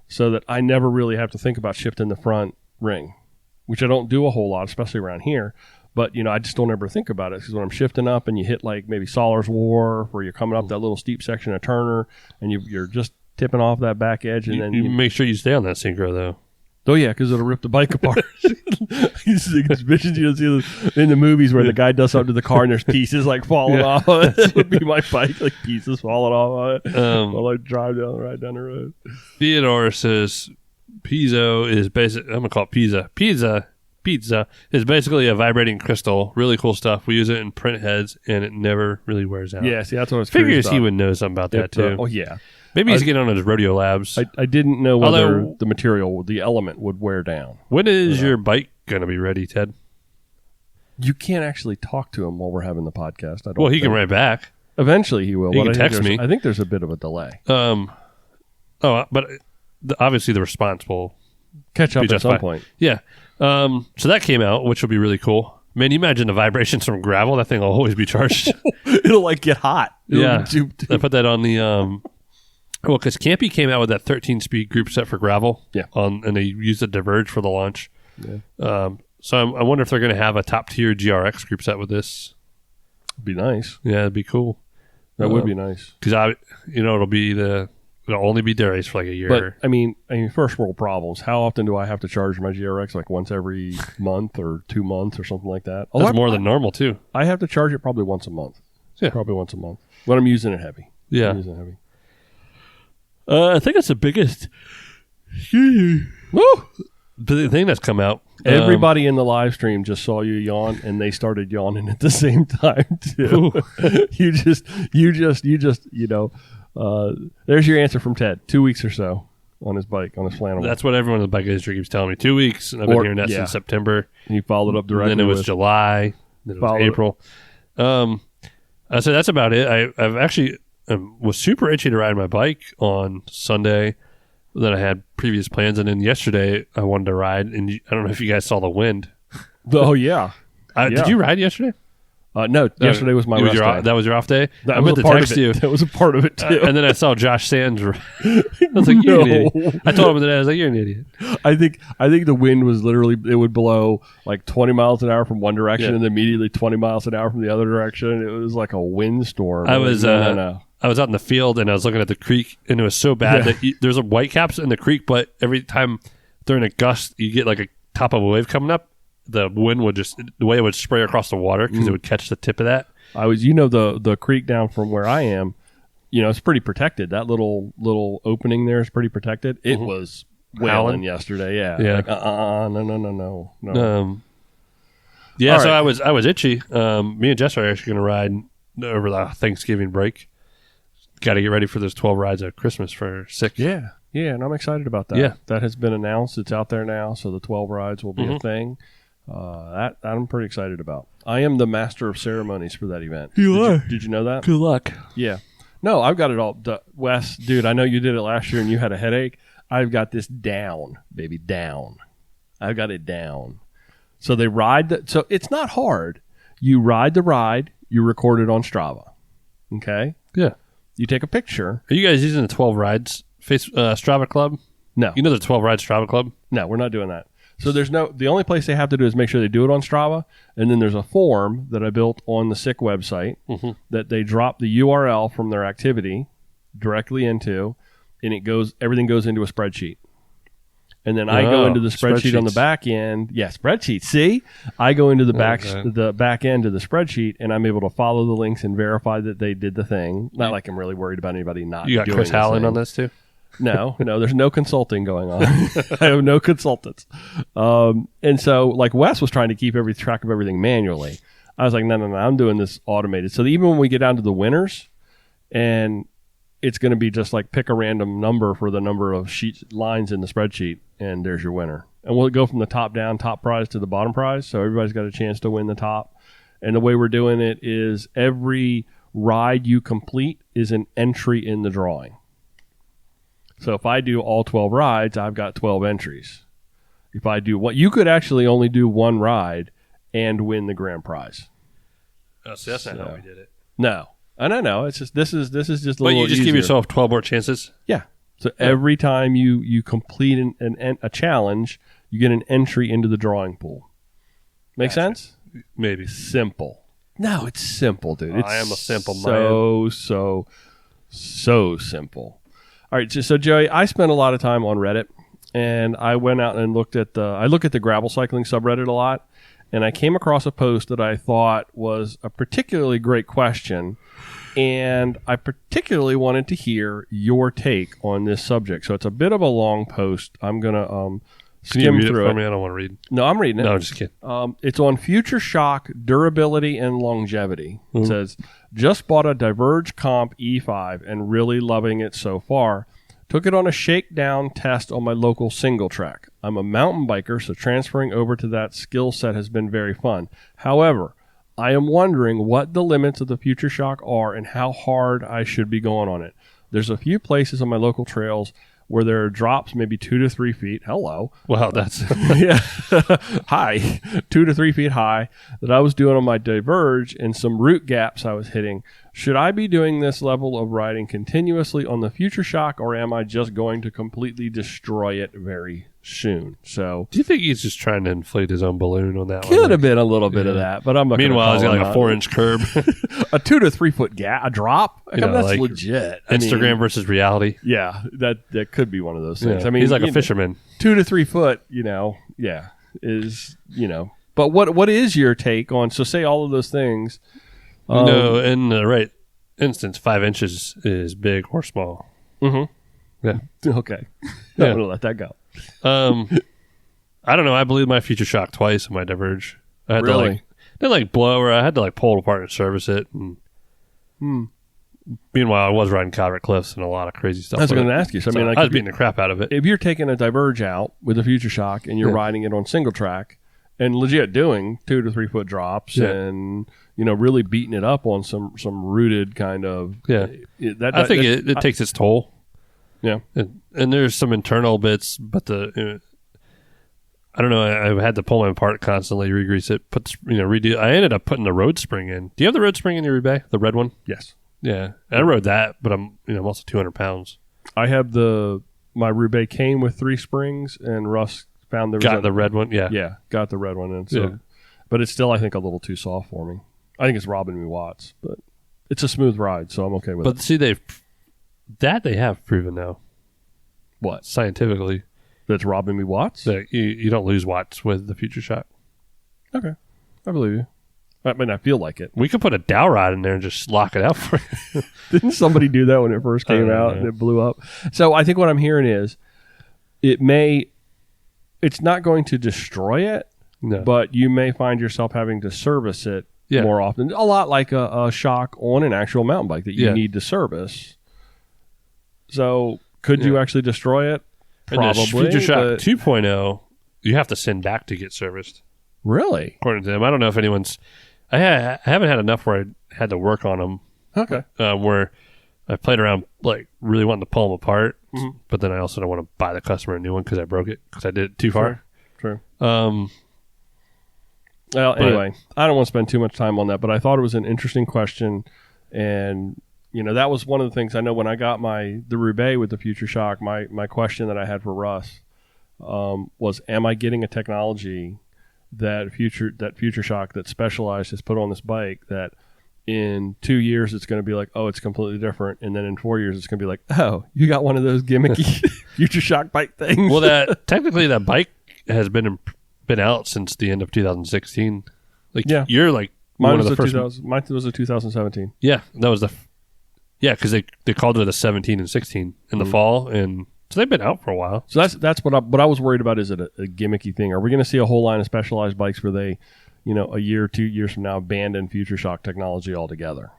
so that I never really have to think about shifting the front ring, which I don't do a whole lot, especially around here. But, I just don't ever think about it because when I'm shifting up and you hit like maybe Solar's Wharf or you're coming up that little steep section of Turner and you're just tipping off that back edge and then You make sure you stay on that synchro though. oh yeah, because it'll rip the bike apart. You see these this in the movies where the guy does something to the car and there's pieces like falling off of it. That would be my bike, like pieces falling off of it while I drive right down the road. Theodore says piezo is basic. I'm gonna call it pizza. Pizza is basically a vibrating crystal. Really cool stuff. We use it in print heads, and it never really wears out. Yeah, see, that's what I was Figures curious he about. would know something about that too. Oh yeah, Maybe he's getting on his rodeo labs. I didn't know whether Although- the material, the element, would wear down. When is your bike gonna be ready, Ted? You can't actually talk to him while we're having the podcast. I don't. Well, he can think. write back. Eventually, he will. He but can I think text there's- me. I think there's a bit of a delay. But obviously the response will Catch up be at just some fine. point. Yeah. So that came out, which will be really cool. Man, you imagine the vibrations from gravel. That thing will always be charged. It'll like get hot. Yeah. I put that on the well, because Campy came out with that 13-speed group set for gravel. Yeah. And they used the Diverge for the launch. Yeah. So I wonder if they're going to have a top-tier GRX group set with this. Be nice. Yeah, it'd be cool. That would be nice. Because it'll only be Dains for like a year. But I mean, first world problems. How often do I have to charge my GRX? Like once every month or 2 months or something like that. That's more than normal too. I have to charge it probably once a month. Yeah. Probably once a month when I'm using it heavy. Yeah. I'm using it heavy. I think that's the biggest. Woo! The thing that's come out. Everybody in the live stream just saw you yawn, and they started yawning at the same time too. There's your answer from Ted. 2 weeks or so on his bike, on his flannel. That's what everyone in the bike industry keeps telling me. 2 weeks, and I've been hearing that since September. And you followed up directly. Then it was with, July. Then it was April. So that's about it. I've actually was super itchy to ride my bike on Sunday. Then I had previous plans, and then yesterday I wanted to ride, and I don't know if you guys saw the wind. Oh yeah. Did you ride yesterday? No, yesterday was my rest day. That was your off day? That I was meant a to part text of it. you. That was a part of it too. And then I saw Josh Sands. I was like, you're an idiot. I told him that. I was like, you're an idiot. I think the wind was literally, it would blow like 20 miles an hour from one direction and immediately 20 miles an hour from the other direction. It was like a windstorm. I was no. I was out in the field and I was looking at the creek, and it was so bad that there's a white caps in the creek, but every time during a gust you get like a top of a wave coming up, the wind would the way it would spray across the water because it would catch the tip of that. I was, the creek down from where I am, it's pretty protected. That little opening there is pretty protected. It was wailing yesterday. Yeah. Like, no. Yeah. All so right. I was itchy. Me and Jess are actually going to ride over the Thanksgiving break. Got to get ready for those 12 rides at Christmas for 6. Yeah, and I'm excited about that. Yeah. That has been announced. It's out there now, so the 12 rides will be a thing. That I'm pretty excited about. I am the master of ceremonies for that event. Did you know that? Good luck. Yeah. No, I've got it all. Wes, dude, I know you did it last year and you had a headache. I've got this down, baby, down. I've got it down. So they ride. So it's not hard. You ride the ride. You record it on Strava. Okay? Yeah. You take a picture. Are you guys using the 12 rides Strava Club? No. You know the 12 Ride Strava Club? No, we're not doing that. So the only place they have to do is make sure they do it on Strava, and then there's a form that I built on the SICK website that they drop the URL from their activity directly into, and everything goes into a spreadsheet. And then I go into the spreadsheet on the back end. Yeah, spreadsheet. See? I go into the back end of the spreadsheet, and I'm able to follow the links and verify that they did the thing. Not like I'm really worried about anybody not doing it. You got Chris Howland on this too? No, there's no consulting going on. I have no consultants. And so, like, Wes was trying to keep track of everything manually. I was like, no, I'm doing this automated. So even when we get down to the winners, and it's going to be just like pick a random number for the number of lines in the spreadsheet, and there's your winner. And we'll go from the top down, top prize to the bottom prize, so everybody's got a chance to win the top. And the way we're doing it is every ride you complete is an entry in the drawing. So if I do all 12 rides, I've got 12 entries. If I do you could actually only do one ride and win the grand prize. Oh, so that's not how we did it. No. And I know it's just this is just a little But you just easier. give yourself 12 more chances? Yeah. So every time you complete a challenge, you get an entry into the drawing pool. Make sense? Maybe. Simple. No, it's simple, dude. I am a simple man. So simple. All right, so Joey, I spent a lot of time on Reddit, and I went out and look at the gravel cycling subreddit a lot, and I came across a post that I thought was a particularly great question, and I particularly wanted to hear your take on this subject. So it's a bit of a long post. I'm gonna skim through it. For me? I don't want to read. No, I'm reading it. No, I'm just kidding. It's on future shock, durability, and longevity. It says, just bought a Diverge Comp E5 and really loving it so far. Took it on a shakedown test on my local single track. I'm a mountain biker, so transferring over to that skill set has been very fun. However, I am wondering what the limits of the future shock are and how hard I should be going on it. There's a few places on my local trails where there are drops maybe 2 to 3 feet. Hello. Wow, that's... yeah. High. 2 to 3 feet high that I was doing on my Diverge and some root gaps I was hitting. Should I be doing this level of riding continuously on the future shock, or am I just going to completely destroy it very soon? So, do you think he's just trying to inflate his own balloon on that one? Could have been a little bit of that, but I'm not. Meanwhile, he's got like a 4-inch curb. A 2 to 3 foot a drop? That's like legit. Instagram versus reality. Yeah, that could be one of those things. Yeah. I mean, he's like a fisherman. 2 to 3 foot, is. But what is your take on, so say all of those things. No, in the right instance, 5 inches is big or small. Mm-hmm. Yeah. Okay. I'm going to let that go. I don't know. I blew my future shock twice in my Diverge. I had Really? to blow, or I had to pull it apart and service it. And meanwhile, I was riding Calvert Cliffs and a lot of crazy stuff. I was going to ask you. So, I was beating the crap out of it. If you're taking a Diverge out with a future shock and you're riding it on single track and legit doing 2 to 3 foot drops and really beating it up on some rooted kind of I think it takes its toll. Yeah, and there's some internal bits, but I don't know. I had to pull them apart constantly, re-grease it, redo. I ended up putting the road spring in. Do you have the road spring in your Roubaix, the red one? Yes. Yeah, I rode that, but I'm also 200 pounds. I have my Roubaix came with 3 springs, and Russ found the red one. Yeah, got the red one, and so, but it's still I think a little too soft for me. I think it's robbing me watts, but it's a smooth ride, so I'm okay with it. But see, they have proven now. What? Scientifically. That's robbing me watts? That you don't lose watts with the future shock. Okay. I believe you. I mean, I feel like it. We could put a dowel rod in there and just lock it out for you. Didn't somebody do that when it first came out and it blew up? So I think what I'm hearing is it's not going to destroy it, but you may find yourself having to service it more often. A lot like a shock on an actual mountain bike that you need to service. So could you actually destroy it? Probably. Future Shock 2.0, you have to send back to get serviced. Really? According to them. I don't know if anyone's... I haven't had enough where I had to work on them. Okay. Where I played around, really wanting to pull them apart, but then I also don't want to buy the customer a new one because I broke it, because I did it too far. True. Well, anyway, I don't want to spend too much time on that, but I thought it was an interesting question, and that was one of the things I know when I got the Roubaix with the Future Shock. My question that I had for Russ was, am I getting a technology that Future Shock, that Specialized, has put on this bike, that in 2 years it's going to be like, oh, it's completely different, and then in 4 years it's going to be like, oh, you got one of those gimmicky Future Shock bike things. Well, technically that bike has been out since the end of 2016. You're like mine one was of the first. Mine was a 2017. Yeah, that was because they called it a 17 and 16 in the fall, and so they've been out for a while. So that's what I was worried about. Is it a gimmicky thing? Are we going to see a whole line of Specialized bikes where they, a year or 2 years from now, abandon Future Shock technology altogether?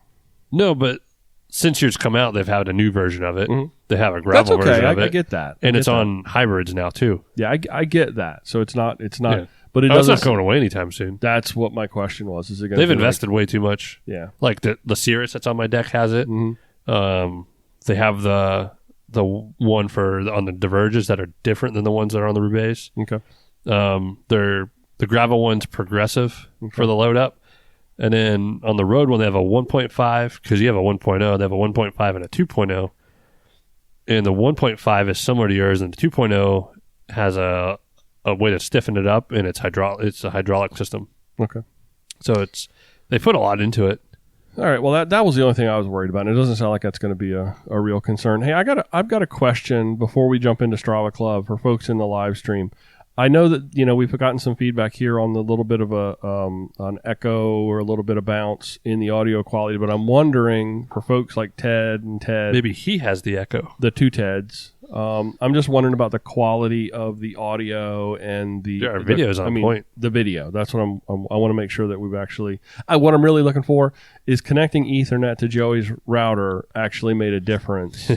No, but since yours come out, they've had a new version of it. Mm-hmm. They have a gravel version of it. I get that, and it's on hybrids now too. Yeah, I get that. So it's not. Yeah. But it's not going away anytime soon. That's what my question was. Is it going? They've invested way too much. Yeah, like the Cirrus that's on my deck has it. Mm-hmm. They have the one on the Diverges that are different than the ones that are on the Roubaix. Okay. The gravel one's progressive for the load up. And then on the road one, they have a 1.5, because you have a 1.0. They have a 1.5 and a 2.0. And the 1.5 is similar to yours, and the 2.0 has a way to stiffen it up, and it's a hydraulic system. Okay. So they put a lot into it. All right. Well, that was the only thing I was worried about. And it doesn't sound like that's going to be a real concern. Hey, I've got a question before we jump into Strava Club for folks in the live stream. I know that we've gotten some feedback here on the little bit of an echo or a little bit of bounce in the audio quality, but I'm wondering for folks like Ted, maybe he has the echo. The two Teds. I'm just wondering about the quality of the audio and our video's on point. The video. That's what I want to make sure that we've actually. What I'm really looking for is connecting Ethernet to Joey's router actually made a difference,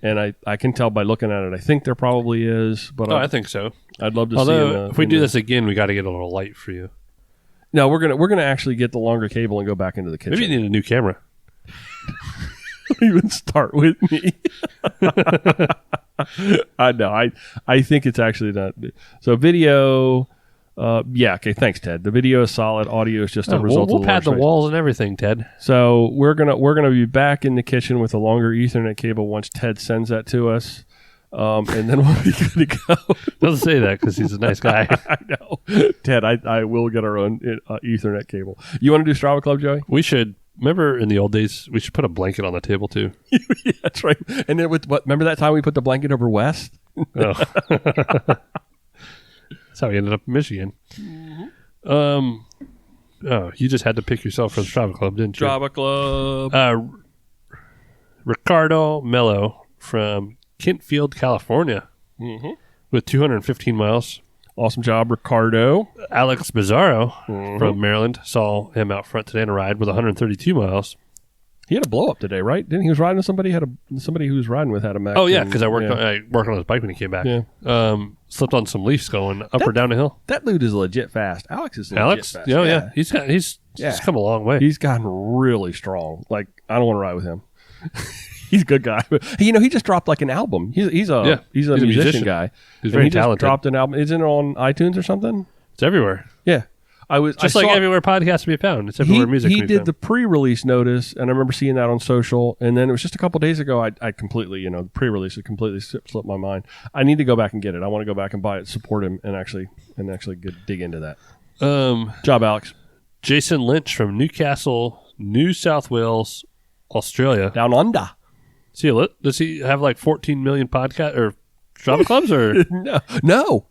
and I can tell by looking at it. I think there probably is, but I think so. I'd love to see. Although if we do this again, we got to get a little light for you. No, we're gonna actually get the longer cable and go back into the kitchen. Maybe you need a new camera. Don't even start with me. I know. I think it's actually not. So video. Yeah. Okay. Thanks, Ted. The video is solid. Audio is just a result. We'll pad the walls and everything, Ted. So we're gonna be back in the kitchen with a longer Ethernet cable once Ted sends that to us. And then we'll be good to go. Doesn't say that because he's a nice guy. I know. Ted, I will get our own Ethernet cable. You want to do Strava Club, Joey? We should. Remember in the old days, we should put a blanket on the table too. Yeah, that's right. And then remember that time we put the blanket over West? Oh. That's how we ended up in Michigan. Mm-hmm. You just had to pick yourself for the Strava Club, didn't you? Strava Club. Ricardo Mello from Kentfield, California, with 215 miles. Awesome job, Ricardo. Alex Bizzarro from Maryland, saw him out front today in a ride with 132 miles. He had a blow up today, right? Didn't he? Was riding with somebody? Somebody who was riding with had a mech. Oh yeah, because I worked on his bike when he came back. Yeah. Slipped on some leaves going up or down the hill. That dude is legit fast. Alex is legit fast. Oh yeah. He's come a long way. He's gotten really strong. Like I don't want to ride with him. He's a good guy. He just dropped like an album. He's a musician guy. He's very talented. Just dropped an album. Isn't it on iTunes or something? It's everywhere. Yeah. Everywhere podcasts can be found. It's everywhere music can be found. He did the pre-release notice, and I remember seeing that on social. And then it was just a couple days ago. I completely, the pre-release had completely slipped my mind. I need to go back and get it. I want to go back and buy it, support him, and actually dig into that. Job, Alex. Jason Lynch from Newcastle, New South Wales, Australia. Down under. Does he have like 14 million podcast or Strava clubs or no?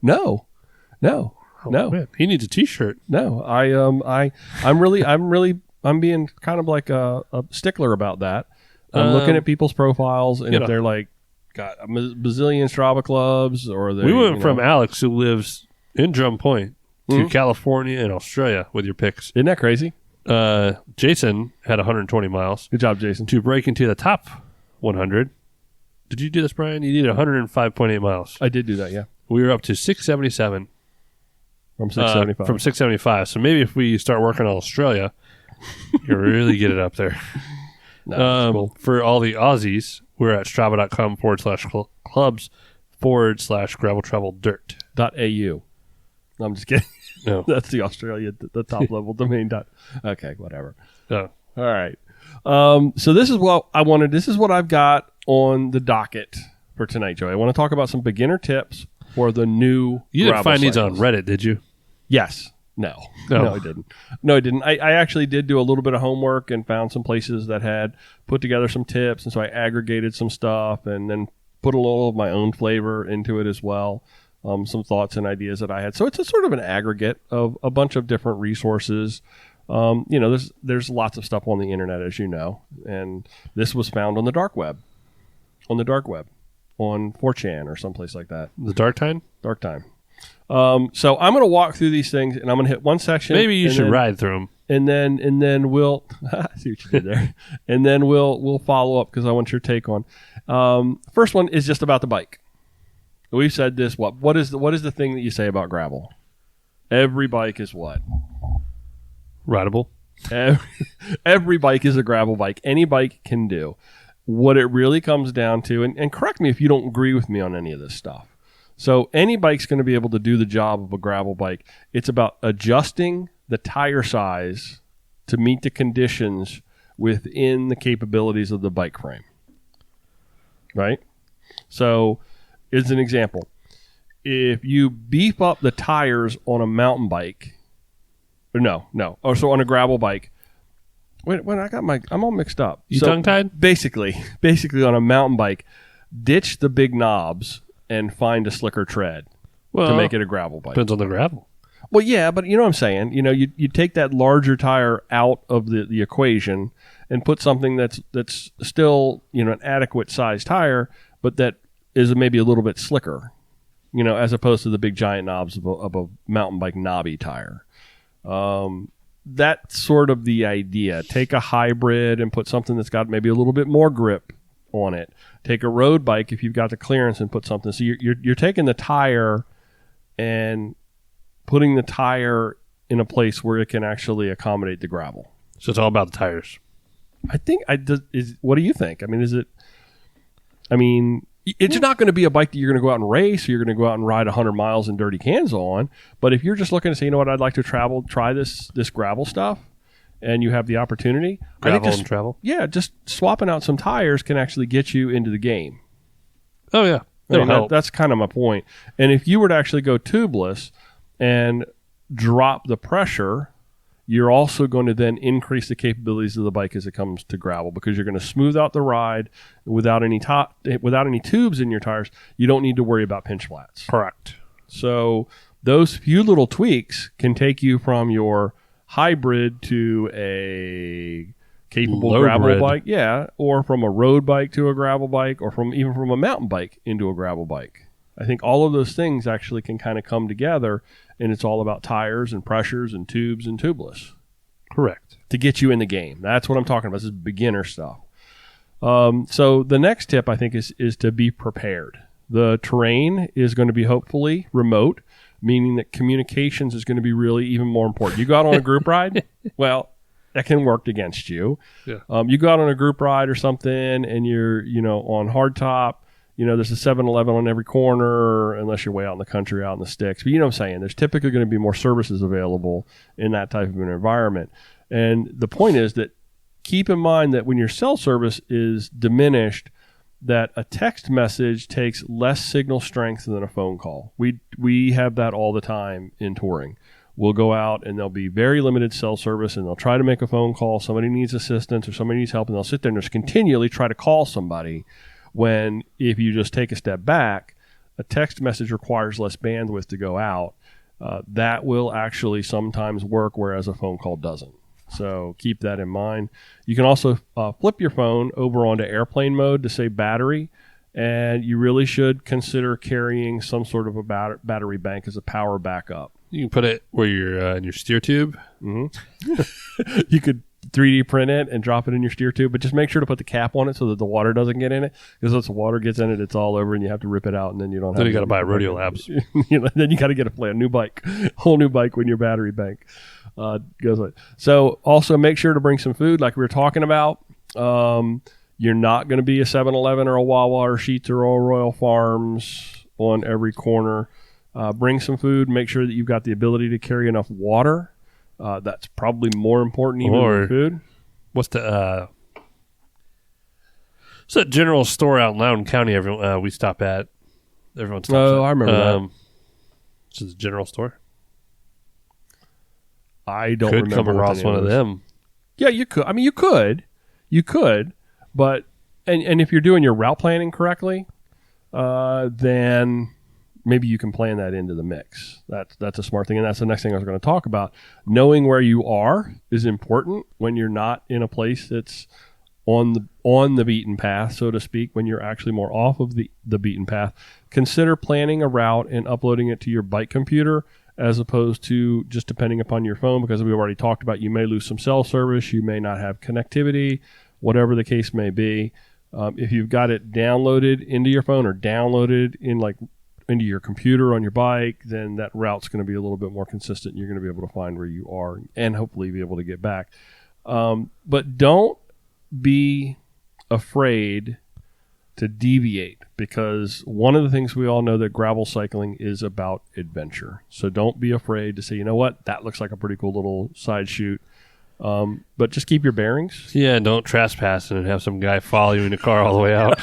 Oh, man. He needs a T-shirt. No, I'm being kind of like a stickler about that. I'm looking at people's profiles, and if they're like got a bazillion Strava clubs, or we went from Alex, who lives in Drum Point, to California and Australia with your picks. Isn't that crazy? Jason had 120 miles. Good job, Jason. To break into the top 100. Did you do this, Brian? You did 105.8 miles. I did do that, yeah. We were up to 677. From 675. From 675. So maybe if we start working on Australia, you can really get it up there. No, cool. For all the Aussies, we're at strava.com/clubs/gravel travel dirt. .au. I'm just kidding. No. That's the Australia, the top level domain. Okay, whatever. Oh. All right. So this is what I wanted. This is what I've got on the docket for tonight, Joey. I want to talk about some beginner tips for the new. You didn't find these on cyclist. Reddit, did you? Yes. No, I didn't. No, I didn't. I actually did do a little bit of homework and found some places that had put together some tips, and so I aggregated some stuff and then put a little of my own flavor into it as well. Some thoughts and ideas that I had. So it's a sort of an aggregate of a bunch of different resources. There's lots of stuff on the internet, as you know, and this was found on the dark web, on 4chan or someplace like that. The Dark Time? Dark Time. So I'm going to walk through these things, and I'm going to hit one section. Maybe you should ride through them. And then we'll I see what you did there. And then we'll follow up because I want your take on. First one is just about the bike. We've said this. What is the thing that you say about gravel? Every bike is what? Rideable. Every bike is a gravel bike. Any bike can do. What it really comes down to, and correct me if you don't agree with me on any of this stuff. So any bike's going to be able to do the job of a gravel bike. It's about adjusting the tire size to meet the conditions within the capabilities of the bike frame. Right? So, as an example, if you beef up the tires on a mountain bike, so on a gravel bike. Wait, I'm all mixed up. You tongue-tied? Basically on a mountain bike, ditch the big knobs and find a slicker tread to make it a gravel bike. Depends on the gravel. Well, yeah, but you know what I'm saying. You take that larger tire out of the equation and put something that's still an adequate size tire, but that is maybe a little bit slicker, as opposed to the big giant knobs of a mountain bike knobby tire. That's sort of the idea. Take a hybrid and put something that's got maybe a little bit more grip on it. Take a road bike if you've got the clearance and put something. So you're taking the tire and putting the tire in a place where it can actually accommodate the gravel. So it's all about the tires. I think what do you think? It's not going to be a bike that you're going to go out and race or you're going to go out and ride 100 miles in Dirty Kanza on. But if you're just looking to say, I'd like to try this gravel stuff, and you have the opportunity. And travel? Yeah, just swapping out some tires can actually get you into the game. Oh, yeah. That's kind of my point. And if you were to actually go tubeless and drop the pressure, you're also going to then increase the capabilities of the bike as it comes to gravel, because you're going to smooth out the ride without any tubes in your tires. You don't need to worry about pinch flats. Correct. So those few little tweaks can take you from your hybrid to a capable gravel bike, or from a road bike to a gravel bike, or even from a mountain bike into a gravel bike. I think all of those things actually can kind of come together, and it's all about tires and pressures and tubes and tubeless. Correct. To get you in the game. That's what I'm talking about. This is beginner stuff. So the next tip, I think, is to be prepared. The terrain is going to be hopefully remote, meaning that communications is going to be really even more important. You go out on a group ride, well, that can work against you. Yeah. You go out on a group ride or something, and you're on hardtop. There's a 7-Eleven on every corner, unless you're way out in the country, out in the sticks. But you know what I'm saying? There's typically going to be more services available in that type of an environment. And the point is that keep in mind that when your cell service is diminished, that a text message takes less signal strength than a phone call. We have that all the time in touring. We'll go out and there'll be very limited cell service, and they'll try to make a phone call. Somebody needs assistance or somebody needs help, and they'll sit there and just continually try to call somebody. When if you just take a step back, a text message requires less bandwidth to go out. That will actually sometimes work, whereas a phone call doesn't. So keep that in mind. You can also flip your phone over onto airplane mode to save battery, and you really should consider carrying some sort of a battery bank as a power backup. You can put it where you're in your steer tube. Mm-hmm. You could 3D print it and drop it in your steer tube, but just make sure to put the cap on it so that the water doesn't get in it, because once the water gets in it, it's all over, and you have to rip it out, and then you don't have. Then you got to buy Rodeo Labs. Then you got to get a new bike, whole new bike when your battery bank goes away. So also make sure to bring some food, like we were talking about. You're not going to be a 7-Eleven or a Wawa or Sheetz or a Royal Farms on every corner. Bring some food. Make sure that you've got the ability to carry enough water. That's probably more important even than food. What's the It's a general store out in Loudoun County. Everyone we stop at. Everyone stops at. Oh, I remember that. This is a general store. I don't Could remember come across one of them. Yeah, you could. I mean, you could, but and if you're doing your route planning correctly, then maybe you can plan that into the mix. That's a smart thing, and that's the next thing I was going to talk about. Knowing where you are is important when you're not in a place that's on the beaten path, so to speak. When you're actually more off of the beaten path, consider planning a route and uploading it to your bike computer, as opposed to just depending upon your phone, because we've already talked about you may lose some cell service, you may not have connectivity, whatever the case may be. If you've got it downloaded into your phone or downloaded into your computer on your bike, then that route's going to be a little bit more consistent. You're going to be able to find where you are and hopefully be able to get back. But don't be afraid to deviate, because one of the things we all know that gravel cycling is about adventure. So don't be afraid to say, you know what, that looks like a pretty cool little side shoot. But just keep your bearings. Yeah, and don't trespass and have some guy follow you in the car all the way out.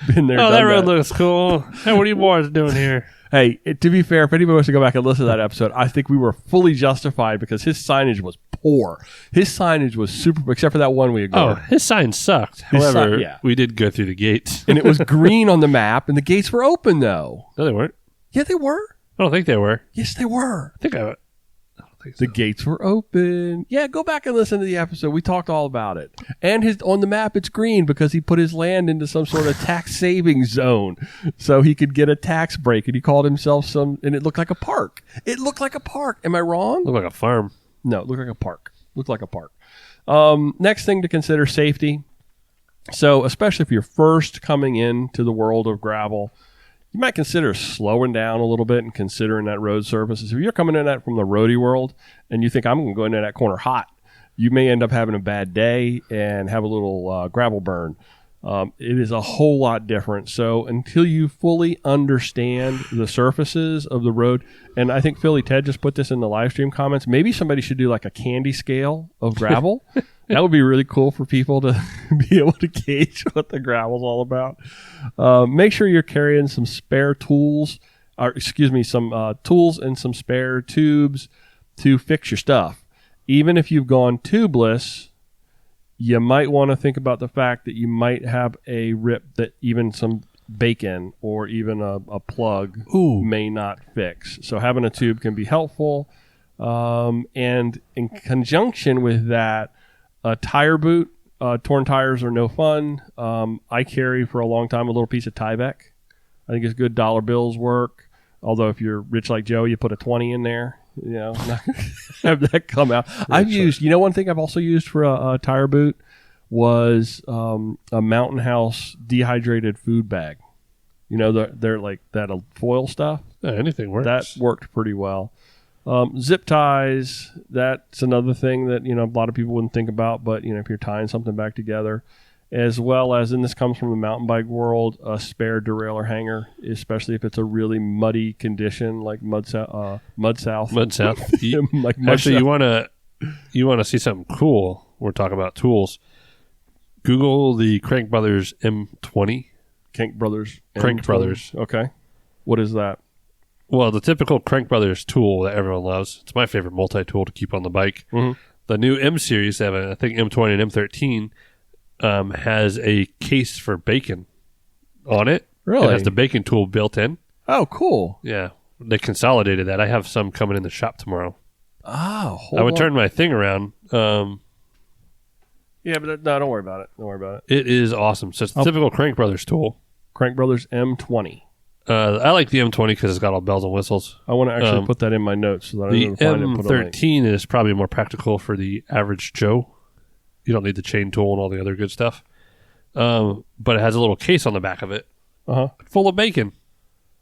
Been there, that road looks cool. Hey, what are you boys doing here? Hey, to be fair, if anybody wants to go back and listen to that episode, I think we were fully justified because his signage was poor. His signage was super, except for that one we ignored. Oh, his sign sucked. However, we did go through the gates. And it was green on the map, and the gates were open, though. No, they weren't. Yeah, they were. I don't think they were. Yes, they were. I don't think so. The gates were open. Yeah, go back and listen to the episode. We talked all about it. And on the map, it's green because he put his land into some sort of tax savings zone so he could get a tax break. And he called himself and it looked like a park. It looked like a park. Am I wrong? Looked like a farm. No, it looked like a park. Looked like a park. Next thing to consider, safety. So especially if you're first coming into the world of gravel, you might consider slowing down a little bit and considering that road surfaces. If you're coming in that from the roadie world and you think I'm going to go into that corner hot, you may end up having a bad day and have a little gravel burn. It is a whole lot different. So until you fully understand the surfaces of the road, and I think Philly Ted just put this in the live stream comments, maybe somebody should do like a candy scale of gravel. That would be really cool for people to be able to gauge what the gravel's all about. Make sure you're carrying some spare tools, some tools and some spare tubes to fix your stuff. Even if you've gone tubeless, you might want to think about the fact that you might have a rip that even some bacon or even a plug may not fix. So having a tube can be helpful. And in conjunction with that, a tire boot. Torn tires are no fun. I carry for a long time a little piece of Tyvek. I think it's good. Dollar bills work. Although if you're rich like Joe, you put a 20 in there. You know, have that come out. I've used, one thing I've also used for a tire boot was a Mountain House dehydrated food bag. They're like that foil stuff. Yeah, anything works. That worked pretty well. Zip ties, that's another thing that, a lot of people wouldn't think about, but, if you're tying something back together, as well as, and this comes from the mountain bike world, a spare derailleur hanger, especially if it's a really muddy condition like Mud South. Mud South. Like Actually, you want to see something cool. We're talking about tools. Google the Crank Brothers M20. Crank Brothers. Okay. What is that? Well, the typical Crank Brothers tool that everyone loves. It's my favorite multi-tool to keep on the bike. Mm-hmm. The new M series, I think M20 and M13, has a case for bacon on it. Really? It has the bacon tool built in. Oh, cool. Yeah. They consolidated that. I have some coming in the shop tomorrow. Oh, I would turn my thing around. Yeah, but no, don't worry about it. It is awesome. So it's the typical Crank Brothers tool. Crank Brothers M20. I like the M20 because it's got all bells and whistles. I want to actually put that in my notes so that I the find it. Put M13 is probably more practical for the average Joe. You don't need the chain tool and all the other good stuff. But it has a little case on the back of it, full of bacon.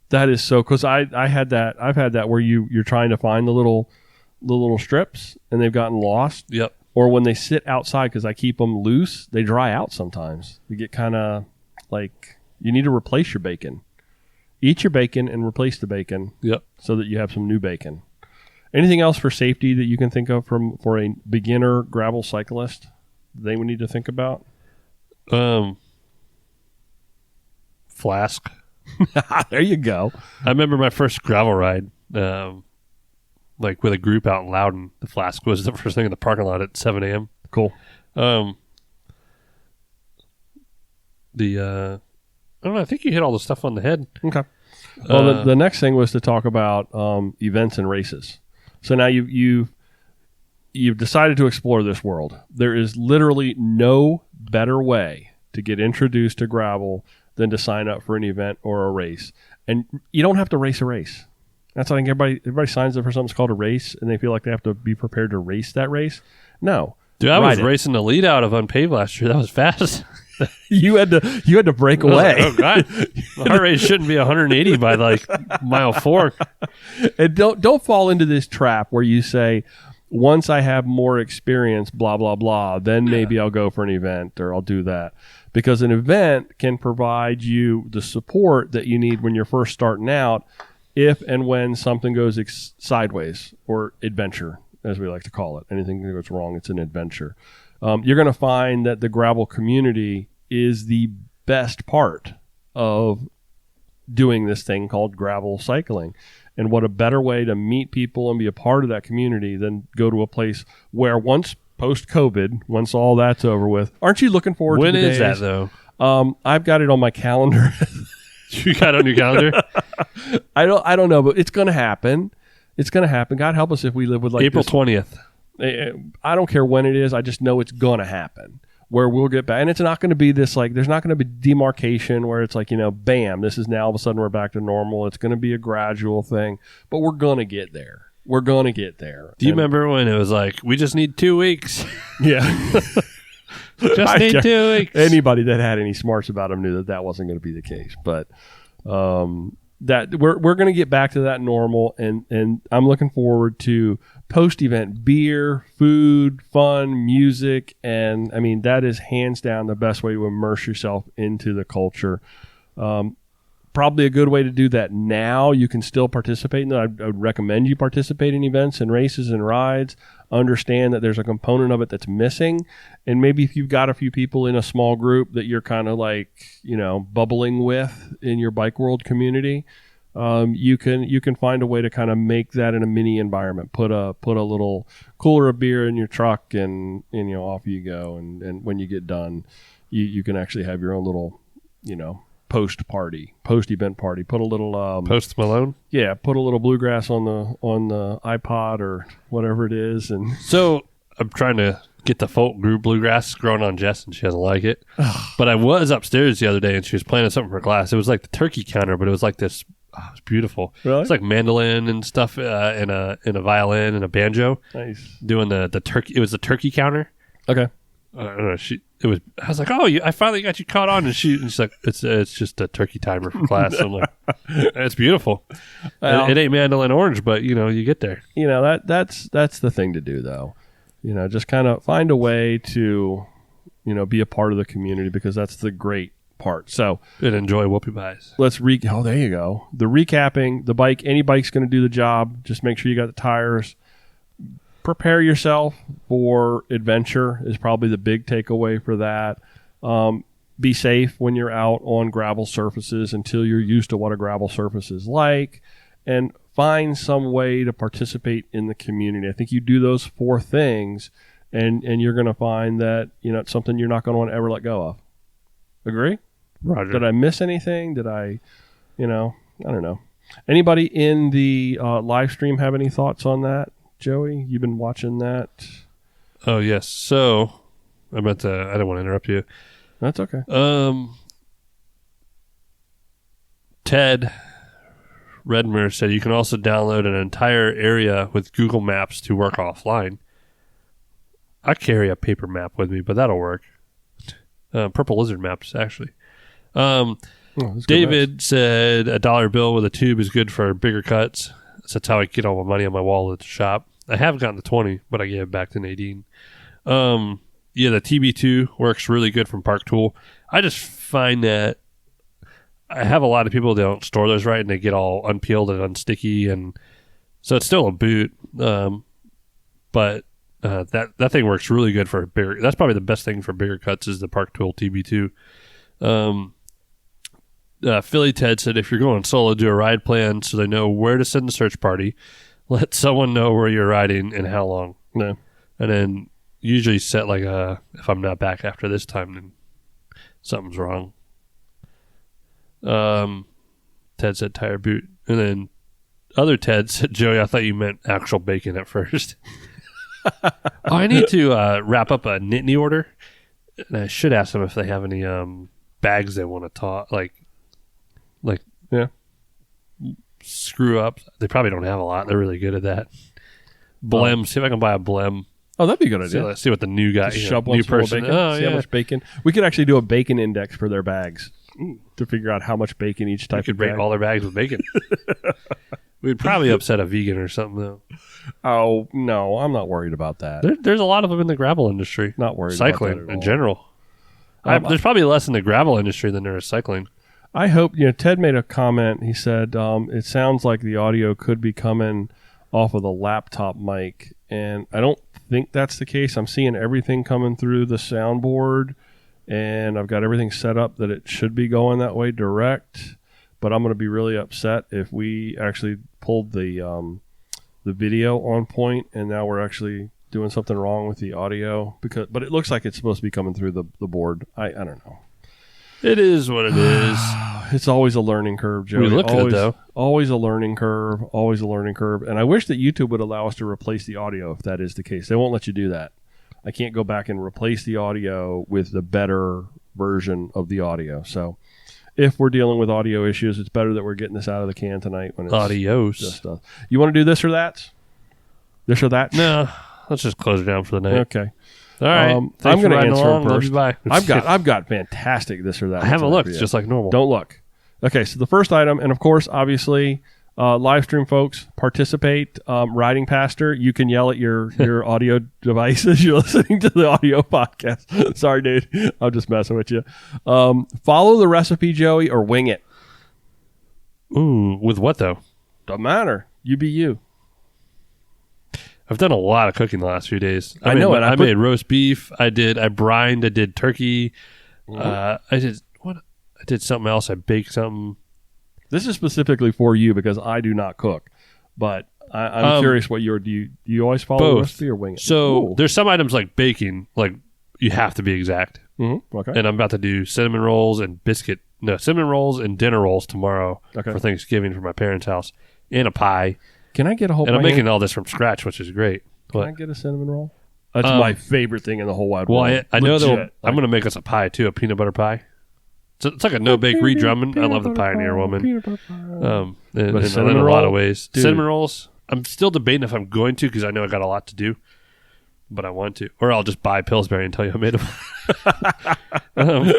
That is so, because I had that. I've had that where you're trying to find the little strips and they've gotten lost. Yep. Or when they sit outside, because I keep them loose, they dry out sometimes. You get kind of like you need to replace your bacon. Eat your bacon and replace the bacon. Yep. So that you have some new bacon. Anything else for safety that you can think of for a beginner gravel cyclist they would need to think about? Flask. There you go. I remember my first gravel ride, like with a group out in Loudon. The Flask was the first thing in the parking lot at 7 a.m. Cool. I don't know. I think you hit all the stuff on the head. Okay. Well, the next thing was to talk about events and races. So now you've decided to explore this world. There is literally no better way to get introduced to gravel than to sign up for an event or a race. And you don't have to race a race. That's I think everybody signs up for something called a race, and they feel like they have to be prepared to race that race. No. Dude, I was racing the lead out of Unpaved last year. That was fast. You had to break away. Like, oh God, my heart rate shouldn't be 180 by like mile 4. And don't fall into this trap where you say, once I have more experience, blah blah blah, then maybe I'll go for an event or I'll do that. Because an event can provide you the support that you need when you're first starting out, if and when something goes sideways, or adventure, as we like to call it. Anything that goes wrong, it's an adventure. You're going to find that the gravel community is the best part of doing this thing called gravel cycling. And what a better way to meet people and be a part of that community than go to a place where once post-COVID, once all that's over with, aren't you looking forward to the days? When is that, though? I've got it on my calendar. You got it on your calendar? I don't know, but it's going to happen. It's going to happen. God help us if we live with like April 20th. I don't care when it is. I just know it's going to happen where we'll get back. And it's not going to be this like, there's not going to be demarcation where it's like, bam, this is now all of a sudden we're back to normal. It's going to be a gradual thing, but we're going to get there. We're going to get there. Do you remember when it was like, we just need 2 weeks? Yeah. Just need 2 weeks. Anybody that had any smarts about them knew that wasn't going to be the case. But that we're going to get back to that normal, and I'm looking forward to post-event beer, food, fun, music, and I mean that is hands down the best way to immerse yourself into the culture. Probably a good way to do that now. You can still participate in that. I would recommend you participate in events and races and rides. Understand that there's a component of it that's missing. And maybe if you've got a few people in a small group that you're kind of like, bubbling with in your bike world community, you can find a way to kind of make that in a mini environment. Put a little cooler of beer in your truck and off you go. And when you get done, you can actually have your own little, post-event party. Put a little Post Malone. Yeah, put a little bluegrass on the iPod or whatever it is, and so I'm trying to get the folk group bluegrass growing on Jess, and she doesn't like it. But I was upstairs the other day, and she was playing something for class. It was like the turkey counter, but it was like this. Oh, it was beautiful. Really? It's like mandolin and stuff, and a violin and a banjo. Nice. Doing the turkey. It was the turkey counter. Okay. I don't know. I was like, oh, I finally got you caught on, and she's like, it's just a turkey timer for class. I'm like, it's beautiful. Well, it ain't mandolin orange, but you get there. That's the thing to do though. Just kind of find a way to, be a part of the community, because that's the great part. So and enjoy whoopie pies. Let's there you go. The recapping, the bike, any bike's going to do the job. Just make sure you got the tires. Prepare yourself for adventure is probably the big takeaway for that. Be safe when you're out on gravel surfaces until you're used to what a gravel surface is like, and find some way to participate in the community. I think you do those 4 things, and you're going to find that it's something you're not going to want to ever let go of. Agree? Roger. Did I miss anything? Did I don't know. Anybody in the live stream have any thoughts on that? Joey, you've been watching that. Oh yes. So I don't want to interrupt you. That's okay. Ted Redmer said you can also download an entire area with Google Maps to work offline. I carry a paper map with me, but that'll work. Purple Lizard maps, actually. David said a $1 bill with a tube is good for bigger cuts. So that's how I get all my money on my wall at the shop. I have gotten the 20, but I gave it back to Nadine. The TB2 works really good from Park Tool. I just find that I have a lot of people that don't store those right, and they get all unpeeled and unsticky, and so it's still a boot. But That thing works really good for bigger. That's probably the best thing for bigger cuts is the Park Tool TB2. Philly Ted said, if you're going solo, do a ride plan so they know where to send the search party. Let someone know where you're riding and how long. No. And then usually set like if I'm not back after this time, then something's wrong. Ted said tire boot. And then other Ted said, Joey, I thought you meant actual bacon at first. I need to wrap up a Nittany order. And I should ask them if they have any bags they want to toss. Like yeah, screw up. They probably don't have a lot. They're really good at that. Blem. See if I can buy a Blem. Oh, that'd be a good idea. See what the new guy, new person. Bacon, see how much bacon. We could actually do a bacon index for their bags to figure out how much bacon each type. We could of break bag. all their bags with bacon. We'd probably upset a vegan or something though. Oh no, I'm not worried about that. There's a lot of them in the gravel industry. Not worried. Cycling about that in general. There's probably less in the gravel industry than there is cycling. I hope, Ted made a comment. He said, it sounds like the audio could be coming off of the laptop mic. And I don't think that's the case. I'm seeing everything coming through the soundboard, and I've got everything set up that it should be going that way direct. But I'm going to be really upset if we actually pulled the video on point, and now we're actually doing something wrong with the audio. But it looks like it's supposed to be coming through the board. I don't know. It is what it is. It's always a learning curve, Joey. We look good, though. Always a learning curve. Always a learning curve. And I wish that YouTube would allow us to replace the audio if that is the case. They won't let you do that. I can't go back and replace the audio with the better version of the audio. So if we're dealing with audio issues, it's better that we're getting this out of the can tonight. When it's Adios. Just, you want to do this or that? This or that? No. Let's just close it down for the night. Okay. All right. I'm going to answer along. first. Bye. I've got fantastic this or that. I haven't looked. It's just like normal. Don't look. Okay, so the first item, and of course, obviously, live stream folks, participate. Riding Pastor, you can yell at your audio devices. You're listening to the audio podcast. Sorry, dude. I'm just messing with you. Follow the recipe, Joey, or wing it. Ooh, with what though? Doesn't matter. You be you. I've done a lot of cooking the last few days. I know it. I made roast beef. I brined. I did turkey. I did something else. I baked something. This is specifically for you because I do not cook. But I'm curious what do you always follow the recipe or wing it? So there's some items like baking, like you have to be exact. Mm-hmm. Okay. And I'm about to do cinnamon rolls and cinnamon rolls and dinner rolls tomorrow for Thanksgiving for my parents' house, and a pie. Can I get a whole? And I'm making all this from scratch, which is great. Can I get a cinnamon roll? That's my favorite thing in the whole wide world. Well, I know that I'm going to make us a pie too, a peanut butter pie. So it's like a no-bake Drummond. I love the Pioneer Woman. In a lot of ways. Dude. Cinnamon rolls, I'm still debating if I'm going to because I know I got a lot to do, but I want to. Or I'll just buy Pillsbury and tell you I made them.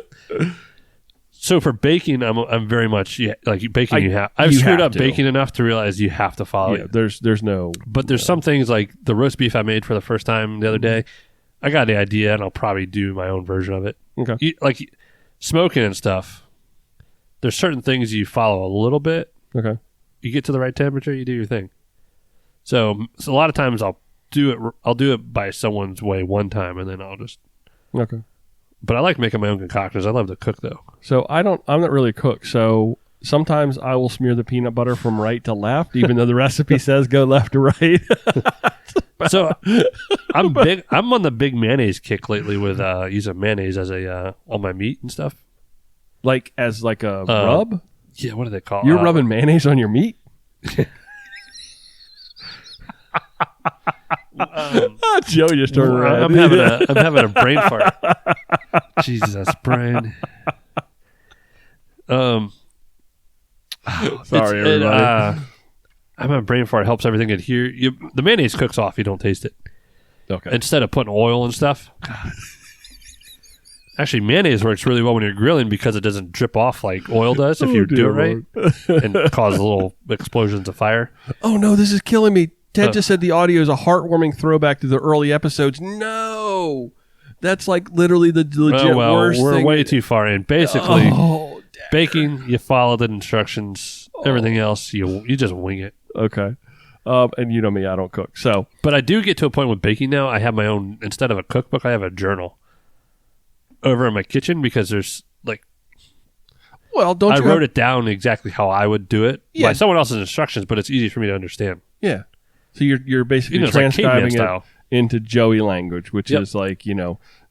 So for baking, I'm very much like baking. I've screwed up baking enough to realize you have to follow. Yeah, there's no. But there's some things like the roast beef I made for the first time the other day. I got the idea, and I'll probably do my own version of it. Okay. Like smoking and stuff. There's certain things you follow a little bit. Okay. You get to the right temperature, you do your thing. So a lot of times I'll do it by someone's way one time, and then I'll just. Okay. But I like making my own concoctions. I love to cook, though. So I'm not really a cook. So sometimes I will smear the peanut butter from right to left, even though the recipe says go left to right. So I'm on the big mayonnaise kick lately with using mayonnaise as a on my meat and stuff. Like as a rub? Yeah, what do they call it? You're rubbing mayonnaise on your meat? Joe just turned around. I'm having a brain fart. Jesus, Brian. Sorry, everybody. I'm having a brain fart. It helps everything adhere. The mayonnaise cooks off. You don't taste it. Okay. Instead of putting oil and stuff. Actually, mayonnaise works really well when you're grilling because it doesn't drip off like oil does if you do it right and cause little explosions of fire. Oh, no, this is killing me. Ted just said the audio is a heartwarming throwback to the early episodes. No, that's like literally the legit worst we're thing. We're way too far in. Basically, baking, you follow the instructions. Everything else, you just wing it. Okay. And you know me, I don't cook. So, But I do get to a point with baking now. I have my own, instead of a cookbook, I have a journal over in my kitchen because there's like, well, I wrote it down exactly how I would do it Yeah. by someone else's instructions, but it's easy for me to understand. Yeah. So you're basically It's like caveman transcribing it style. into Joey language, which Yep. is like,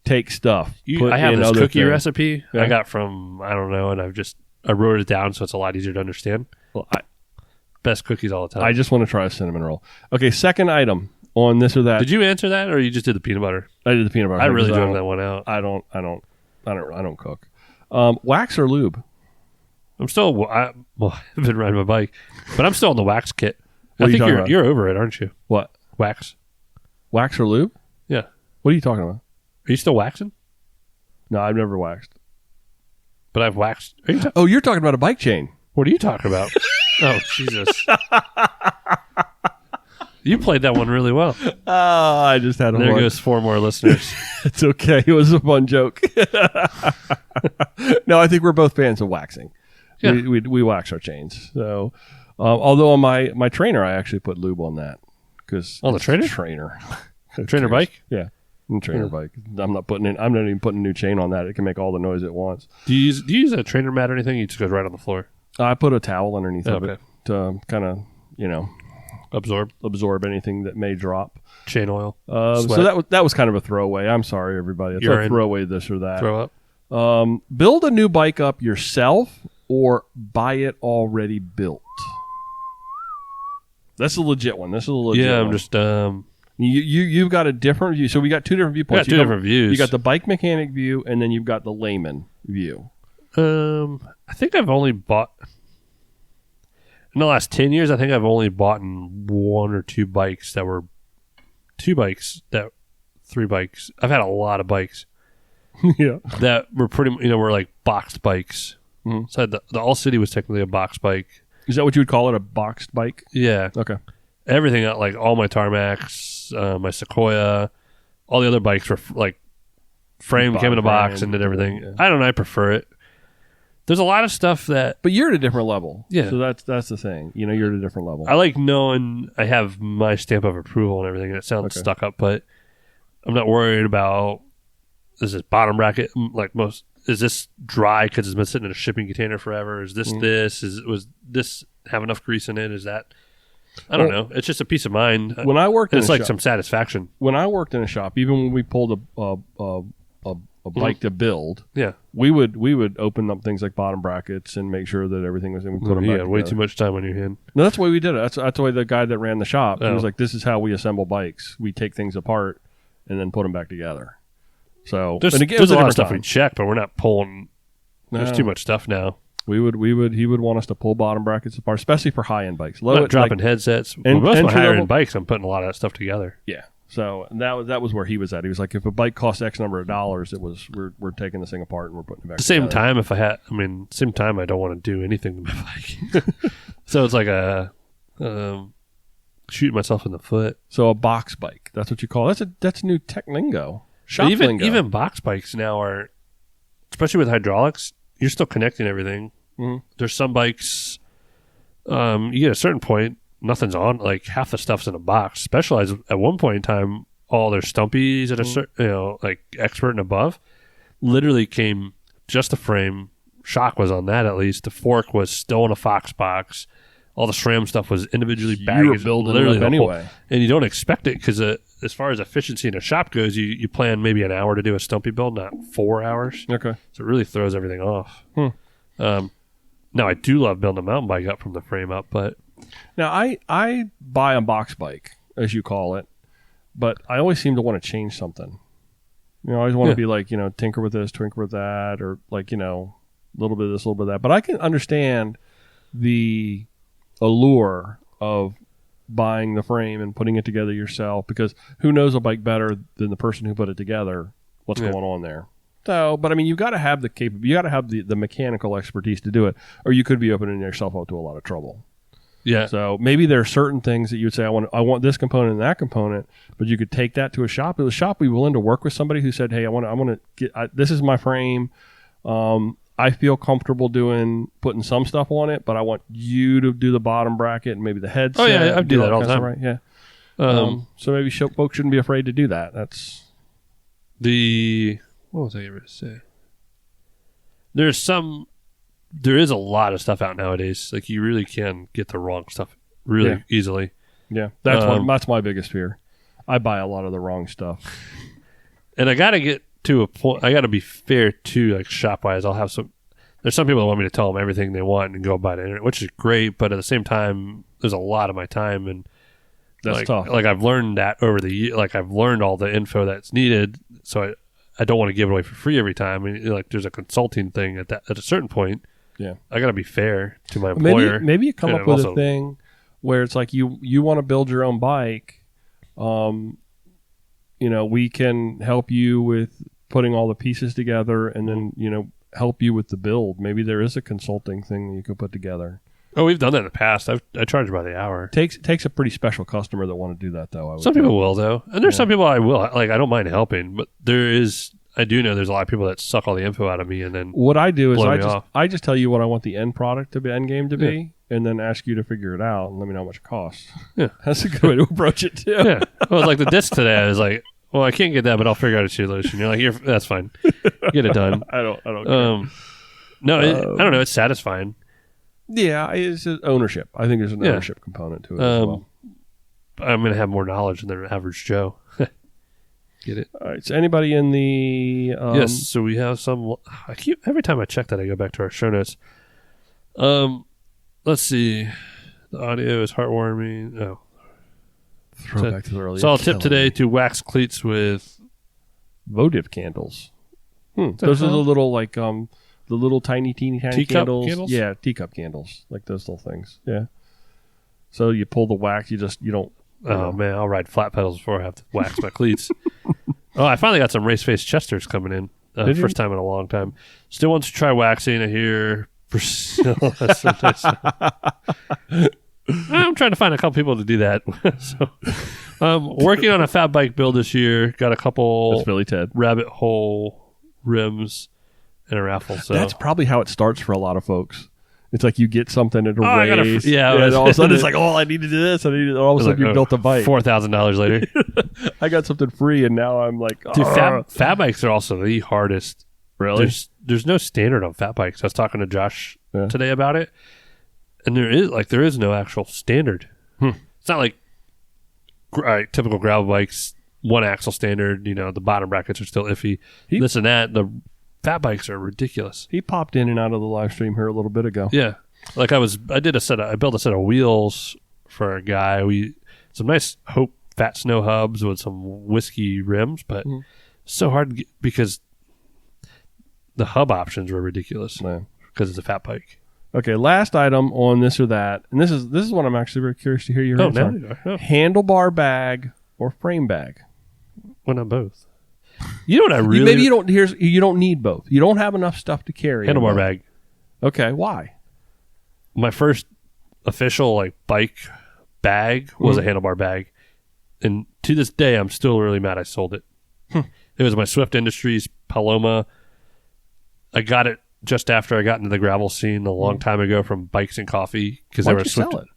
take stuff. Put I have in this other cookie things. recipe Yeah. I got from, I don't know, and I wrote it down so it's a lot easier to understand. Well, Best cookies all the time. I just want to try a cinnamon roll. Okay, second item on this or that. Did you answer that, or you just did the peanut butter? I did the peanut butter. I really because drove that one out. I don't cook. Wax or lube? I'm still, I've been riding my bike, but I'm still on the wax kit. What I are you think talking about? you're over it, aren't you? What? Wax. Wax or lube? Yeah. What are you talking about? Are you still waxing? No, I've never waxed. But I've waxed. Are you Oh, you're talking about a bike chain. what are you talking about? Oh, Jesus. You played that one really well. Oh, I just had a There one. goes 4 more listeners. It's okay. It was a fun joke. No, I think we're both fans of waxing. Yeah. We wax our chains. So, although on my trainer, I actually put lube on that because On the trainer? trainer bike? Yeah, trainer bike. I'm not even putting a new chain on that. It can make all the noise it wants. Do you use a trainer mat or anything? You just goes right on the floor. I put a towel underneath of Okay. it to kind of Absorb anything that may drop. chain oil. So Sweat. that was kind of a throwaway. I'm sorry, everybody. It's a Urine. throwaway this or that. Throw up. Build a new bike up yourself or buy it already built. That's a legit one. This is a legit Yeah, one. I'm just You've got a different view. So we got two different I got viewpoints. two different views. You got the bike mechanic view, and then you've got the layman view. I think I've only bought in the last 10 years. I think I've only bought one or two bikes that were three bikes. I've had a lot of bikes Yeah. that were were like boxed bikes. Mhm. So the All City was technically a box bike. Is that what you would call it? A boxed bike? Yeah, Okay. everything like all my Tarmacs, my Sequoia, all the other bikes were like frame came in a box and did everything. Yeah. I don't know. I prefer it. There's a lot of stuff that But you're at a different level. Yeah. So that's the thing. You're at a different level. I like knowing I have my stamp of approval and everything. And it sounds Okay. stuck up, but I'm not worried about is this bottom bracket like most. Is this dry because it's been sitting in a shipping container forever? Is this was this have enough grease in it? Is that I don't know. It's just a peace of mind. when I worked in It's a like shop, some satisfaction. when I worked in a shop, even when we pulled a bike to build, Yeah. we would open up things like bottom brackets and make sure that everything was in. We put them Yeah, back way together. too much time on your hand. No, that's the way we did it. That's the way the guy that ran the shop, he Oh. was like, this is how we assemble bikes. We take things apart and then put them back together. So There's, and again, it there's was a lot of different stuff time. we check, but we're not pulling. There's No. too much stuff now. He would want us to pull bottom brackets apart, especially for high end bikes. Not dropping headsets. and- Most of my entry higher level- end bikes, I'm putting a lot of that stuff together. Yeah. So that was where he was at. He was like, if a bike costs X number of dollars, we're taking this thing apart and we're putting it back. At the same together. time, I don't want to do anything to my bike. So it's like shooting myself in the foot. So a box bike, that's what you call it. That's new tech lingo. Shop But lingo. even box bikes now are, especially with hydraulics, you're still connecting everything. Mhm. There's some bikes, you get a certain point, nothing's on. Like half the stuff's in a box. Specialized at one point in time, all their stumpies at a certain, like expert and above, literally came just the frame. Shock was on that at least. The fork was still in a Fox box. All the SRAM stuff was individually bagged. You were building literally it up the whole- anyway. and you don't expect it because as far as efficiency in a shop goes, you plan maybe an hour to do a stumpy build, not 4 hours. Okay. So it really throws everything off. Now, I do love building a mountain bike up from the frame up, but Now I buy a box bike, as you call it, but I always seem to want to change something. I always want to be like, tinker with this, tinker with that, or like, a little bit of this, a little bit of that. But I can understand the allure of buying the frame and putting it together yourself, because who knows a bike better than the person who put it together, what's going on there. So, but I mean, you've got to have you got to have the mechanical expertise to do it, or you could be opening yourself up to a lot of trouble. yeah. So maybe there are certain things that you would say, I want this component and that component, but you could take that to a shop. If the shop be willing to work with somebody who said, hey, I want to get, this is my frame. I feel comfortable putting some stuff on it, but I want you to do the bottom bracket and maybe the headset. Oh yeah, I do that all the time. Right? Yeah. So maybe folks shouldn't be afraid to do that. That's what was I going to say? There is a lot of stuff out nowadays. Like you really can get the wrong stuff really easily. Yeah, that's my biggest fear. I buy a lot of the wrong stuff, and I got to get to a point. I got to be fair too. Like shop wise, I'll have some. There's some people that want me to tell them everything they want and go by the internet, which is great. But at the same time, there's a lot of my time, and that's tough. Like I've learned that over the year. Like I've learned all the info that's needed, so I don't want to give it away for free every time. I mean, like there's a consulting thing at a certain point. Yeah, I got to be fair to my employer. Maybe you come up with a thing where it's like you want to build your own bike. We can help you with putting all the pieces together, and then help you with the build. Maybe there is a consulting thing that you could put together. Oh, we've done that in the past. I charge by the hour. Takes a pretty special customer that want to do that, though. Some people will, though, and there's some people I will. Like I don't mind helping, but I do know there's a lot of people that suck all the info out of me, and then what I do is I just tell you what I want the end product to be, end game to be, and then ask you to figure it out and let me know how much it costs. Yeah, that's a good way to approach it too. Yeah, well, like the disc today, I was like, well, I can't get that, but I'll figure out a solution. You're like, that's fine, get it done. I don't care. No, I don't know. It's satisfying. Yeah, it's ownership. I think there's an ownership component to it as well. I'm going to have more knowledge than the average Joe. Get it? All right. So anybody in the... yes, so we have some... every time I check that, I go back to our show notes. Let's see. The audio is heartwarming. Oh. Throwback to the early... So I'll tip today to wax cleats with... votive candles. Those are the little, like... the little tiny candles. Yeah, teacup candles. Like those little things. Yeah. So you pull the wax, you don't... Oh, man, I'll ride flat pedals before I have to wax my cleats. Oh, I finally got some race-face Chesters coming in. First time in a long time. Still wants to try waxing. I hear... That's so nice. I'm trying to find a couple people to do that. So, working on a fat bike build this year. Got a couple... That's Billy Ted. Rabbit hole rims and a raffle. So that's probably how it starts for a lot of folks. It's like you get something at a race. And all of a sudden it's like, I need to do this. All of a sudden you built a bike. $4,000 later. I got something free and now I'm like, dude, fat bikes are also the hardest. Really? There's no standard on fat bikes. I was talking to Josh today about it, and there is no actual standard. It's not like typical gravel bikes, one axle standard. The bottom brackets are still iffy. This and that. The fat bikes are ridiculous. He popped in and out of the live stream here a little bit ago. Yeah, like I built a set of wheels for a guy. Some nice Hope fat snow hubs with some whiskey rims, but so hard to get because the hub options were ridiculous because it's a fat bike. Okay, last item on this or that, and this is what I'm actually very curious to hear your answer on. Handlebar bag or frame bag? Well, not both. You know what I really... Maybe you don't need both. You don't have enough stuff to carry. Handlebar bag. Okay, why? My first official bike bag was a handlebar bag, and to this day, I'm still really mad I sold it. It was my Swift Industries Paloma. I got it just after I got into the gravel scene a long time ago from Bikes and Coffee because they were Swift. Sell it?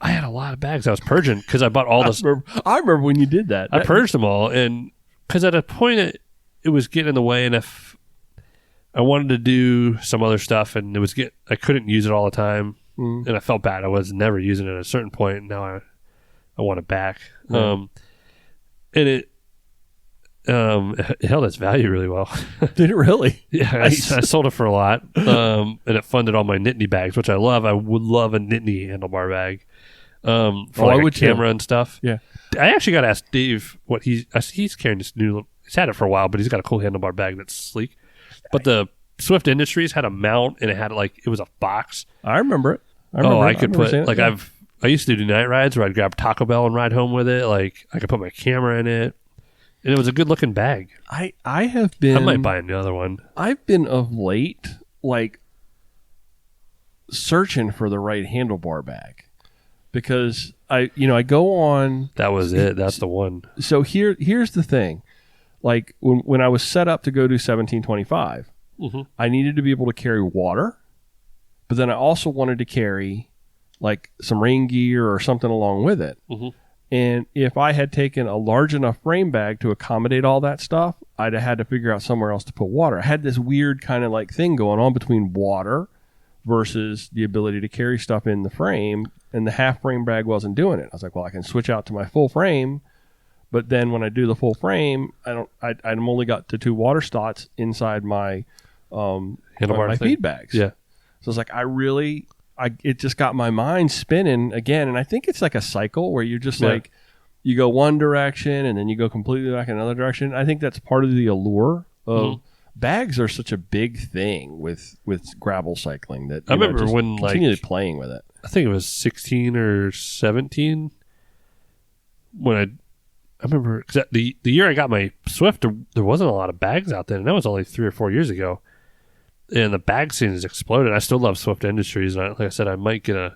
I had a lot of bags I was purging because I bought all this. I remember when you did that. I purged them all, and because at a point it was getting in the way, and if I wanted to do some other stuff, and I couldn't use it all the time, and I felt bad. I was never using it at a certain point, and now I want it back. And it held its value really well. Did it really? Yeah, nice. I sold it for a lot, and it funded all my Nittany bags, which I love. I would love a Nittany handlebar bag for a camera and stuff. Yeah, I actually got to ask Dave what he's carrying this new. He's had it for a while, but he's got a cool handlebar bag that's sleek. But the Swift Industries had a mount, and it had it was a box. I remember it. I could put I used to do night rides where I'd grab Taco Bell and ride home with it. I could put my camera in it. And it was a good looking bag. I have been... I might buy another one. I've been of late, searching for the right handlebar bag. Because I go on... That was it. That's the one. So here's the thing. When I was set up to go do 1725, I needed to be able to carry water, but then I also wanted to carry like some rain gear or something along with it. And if I had taken a large enough frame bag to accommodate all that stuff, I'd have had to figure out somewhere else to put water. I had this weird kind of like thing going on between water versus the ability to carry stuff in the frame, and the half frame bag wasn't doing it. I was like, well, I can switch out to my full frame, but then when I do the full frame, I'm only got the 2 water slots inside my my feed bags. Yeah. So it's like it just got my mind spinning again, and I think it's like a cycle where you're just like you go one direction and then you go completely back in another direction. I think that's part of the allure of bags are such a big thing with gravel cycling that I remember just when continually playing with it. I think it was 16 or 17 when I remember cause the year I got my Swift, there wasn't a lot of bags out then, and that was only 3 or 4 years ago. And the bag scene has exploded. I still love Swift Industries. And like I said, I might get I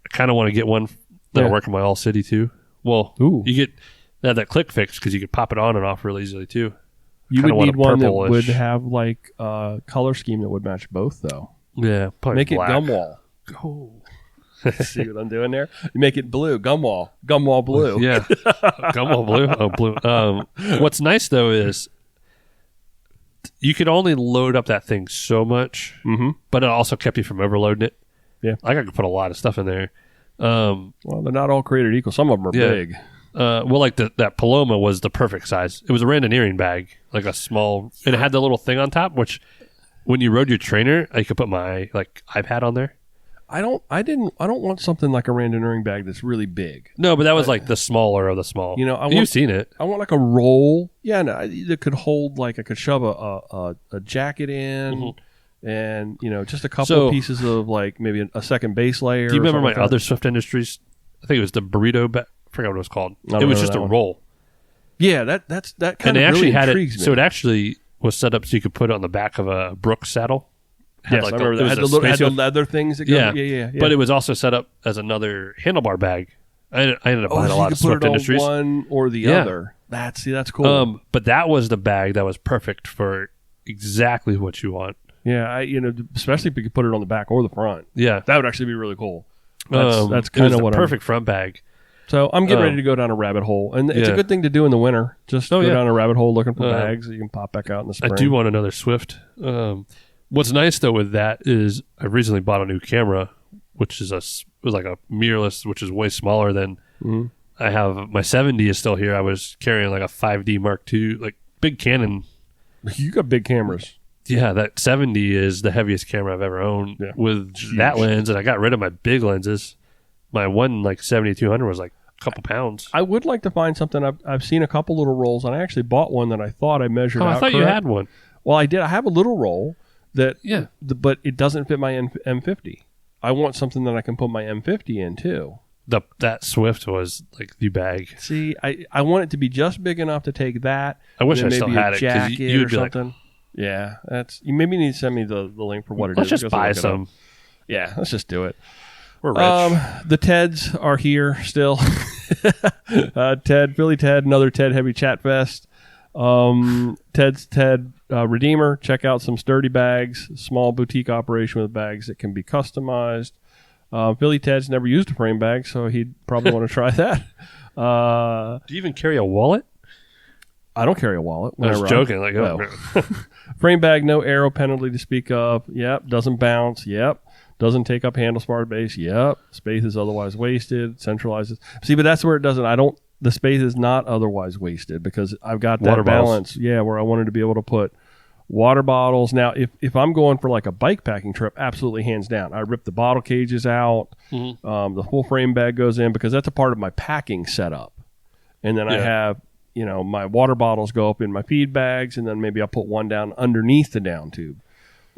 kind of want to get one that'll work in my All City too. Well, you get that click fix because you could pop it on and off really easily too. You would need one that would have like a color scheme that would match both, though. Yeah, probably make black. It gumwall. Oh, see what I'm doing there? You make it blue, gumwall blue. Yeah, gumwall blue. Oh, blue. What's nice though is you could only load up that thing so much, but it also kept you from overloading it. Yeah, I could put a lot of stuff in there. Well, they're not all created equal. Some of them are big. Well, like that Paloma was the perfect size. It was a randoneering bag, like a small, and it had the little thing on top, which when you rode your trainer, I could put my like iPad on there. I don't want something like a randoneering bag that's really big. No, but that was like the smaller of the small. You know, you've seen it. I want like a roll. Yeah, no, that could hold like I could shove a jacket in, and just a couple of pieces of like maybe a second base layer. Do you remember my other Swift Industries? I think it was the burrito bag. I forgot what it was called. It was just a roll. Yeah, that kind and of actually really had intrigues it. me. So it actually was set up so you could put it on the back of a Brooks saddle. Yes, I remember that. Had the leather things that go. Yeah. But it was also set up as another handlebar bag. I ended up buying a lot of Swift Industries. One or the other. That's cool. But that was the bag that was perfect for exactly what you want. Yeah, especially if you could put it on the back or the front. Yeah, that would actually be really cool. That's kind of what perfect front bag. So I'm getting ready to go down a rabbit hole, and it's a good thing to do in the winter. Just go down a rabbit hole looking for bags that you can pop back out in the spring. I do want another Swift. What's nice though with that is I recently bought a new camera, which is was like a mirrorless, which is way smaller than I have. My 70 is still here. I was carrying like a 5D Mark II, like big Canon. You got big cameras. Yeah, that 70 is the heaviest camera I've ever owned with that lens, and I got rid of my big lenses. My one like 7200 was like a couple pounds. I would like to find something. I've seen a couple little rolls, and I actually bought one that I thought I measured out. I thought you had one. Well, I did. I have a little roll that, but it doesn't fit my M50. I want something that I can put my M50 in too. That Swift was like the bag. See, I want it to be just big enough to take that. I wish I still had it because you'd be something. Like, yeah, you maybe need to send me the link for what it is. Let's just buy some. Yeah, let's just do it. We're rich. The Teds are here still. Philly Ted, another Ted Heavy Chat Fest. Ted's Ted Redeemer. Check out some sturdy bags, small boutique operation with bags that can be customized. Philly Ted's never used a frame bag, so he'd probably want to try that. Do you even carry a wallet? I don't carry a wallet. I was joking. Like, frame bag, no arrow penalty to speak of. Yep. Doesn't bounce. Yep. Doesn't take up handlebar base. Yep. Space is otherwise wasted. Centralizes. See, but that's where it doesn't. The space is not otherwise wasted because I've got that balance. Yeah, where I wanted to be able to put water bottles. Now, if I'm going for like a bike packing trip, absolutely hands down. I rip the bottle cages out. The full frame bag goes in because that's a part of my packing setup. And then I have, my water bottles go up in my feed bags, and then maybe I'll put one down underneath the down tube.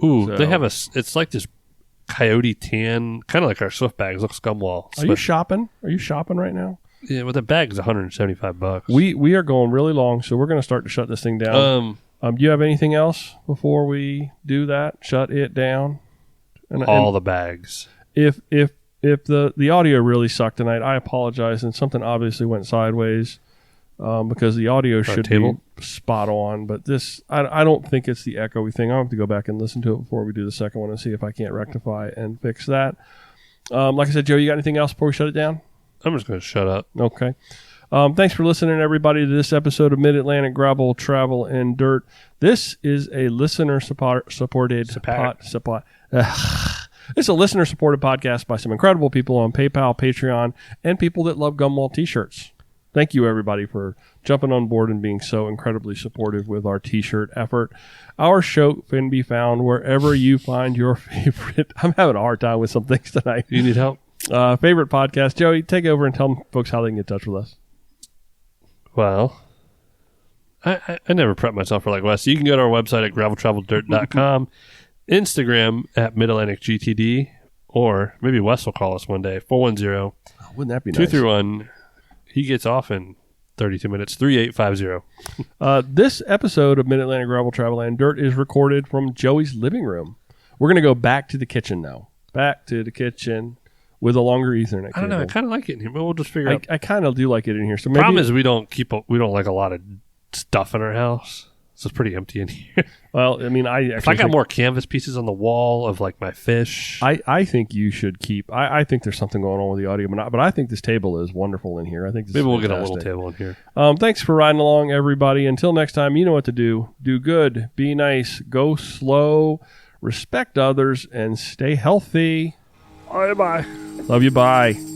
Ooh, so, they have it's like this coyote tan, kind of like our Swift bags. Looks scumwall. Are you shopping? Are you shopping right now? Yeah, well, the bag is $175. We are going really long, so we're going to start to shut this thing down. Do you have anything else before we do that? Shut it down. All the bags. If the audio really sucked tonight, I apologize, and something obviously went sideways. because the audio should table? be spot on. But this, I don't think it's the echoey thing. I'll have to go back and listen to it before we do the second one and see if I can't rectify and fix that. Like I said, Joe, you got anything else before we shut it down? I'm just going to shut up. Okay. Thanks for listening, everybody, to this episode of Mid-Atlantic Gravel, Travel, and Dirt. This is a listener-supported It's a listener-supported podcast by some incredible people on PayPal, Patreon, and people that love Gumwall T-shirts. Thank you, everybody, for jumping on board and being so incredibly supportive with our T-shirt effort. Our show can be found wherever you find your favorite. I'm having a hard time with some things tonight. You need help? Favorite podcast. Joey, take over and tell folks how they can get in touch with us. Well, I never prep myself for like Wes. You can go to our website at graveltraveldirt.com, Instagram at MidAtlanticGTD, or maybe Wes will call us one day, 410 Wouldn't that be nice? 231. He gets off in 32 minutes, 3850. This episode of Mid-Atlantic Gravel, Travel, and Dirt is recorded from Joey's living room. We're going to go back to the kitchen now. Back to the kitchen with a longer Ethernet cable. I don't know. I kind of like it in here, but we'll just figure out. I kind of do like it in here. So maybe Problem is we don't like a lot of stuff in our house. So it's pretty empty in here. Well, I mean, if I got more canvas pieces on the wall of like my fish. I think you should keep. I think there's something going on with the audio, but I think this table is wonderful in here. I think this maybe is we'll fantastic. get a little table in here. Thanks for riding along, everybody. Until next time, you know what to do. Do good, be nice, go slow, respect others, and stay healthy. Bye bye. Love you. Bye.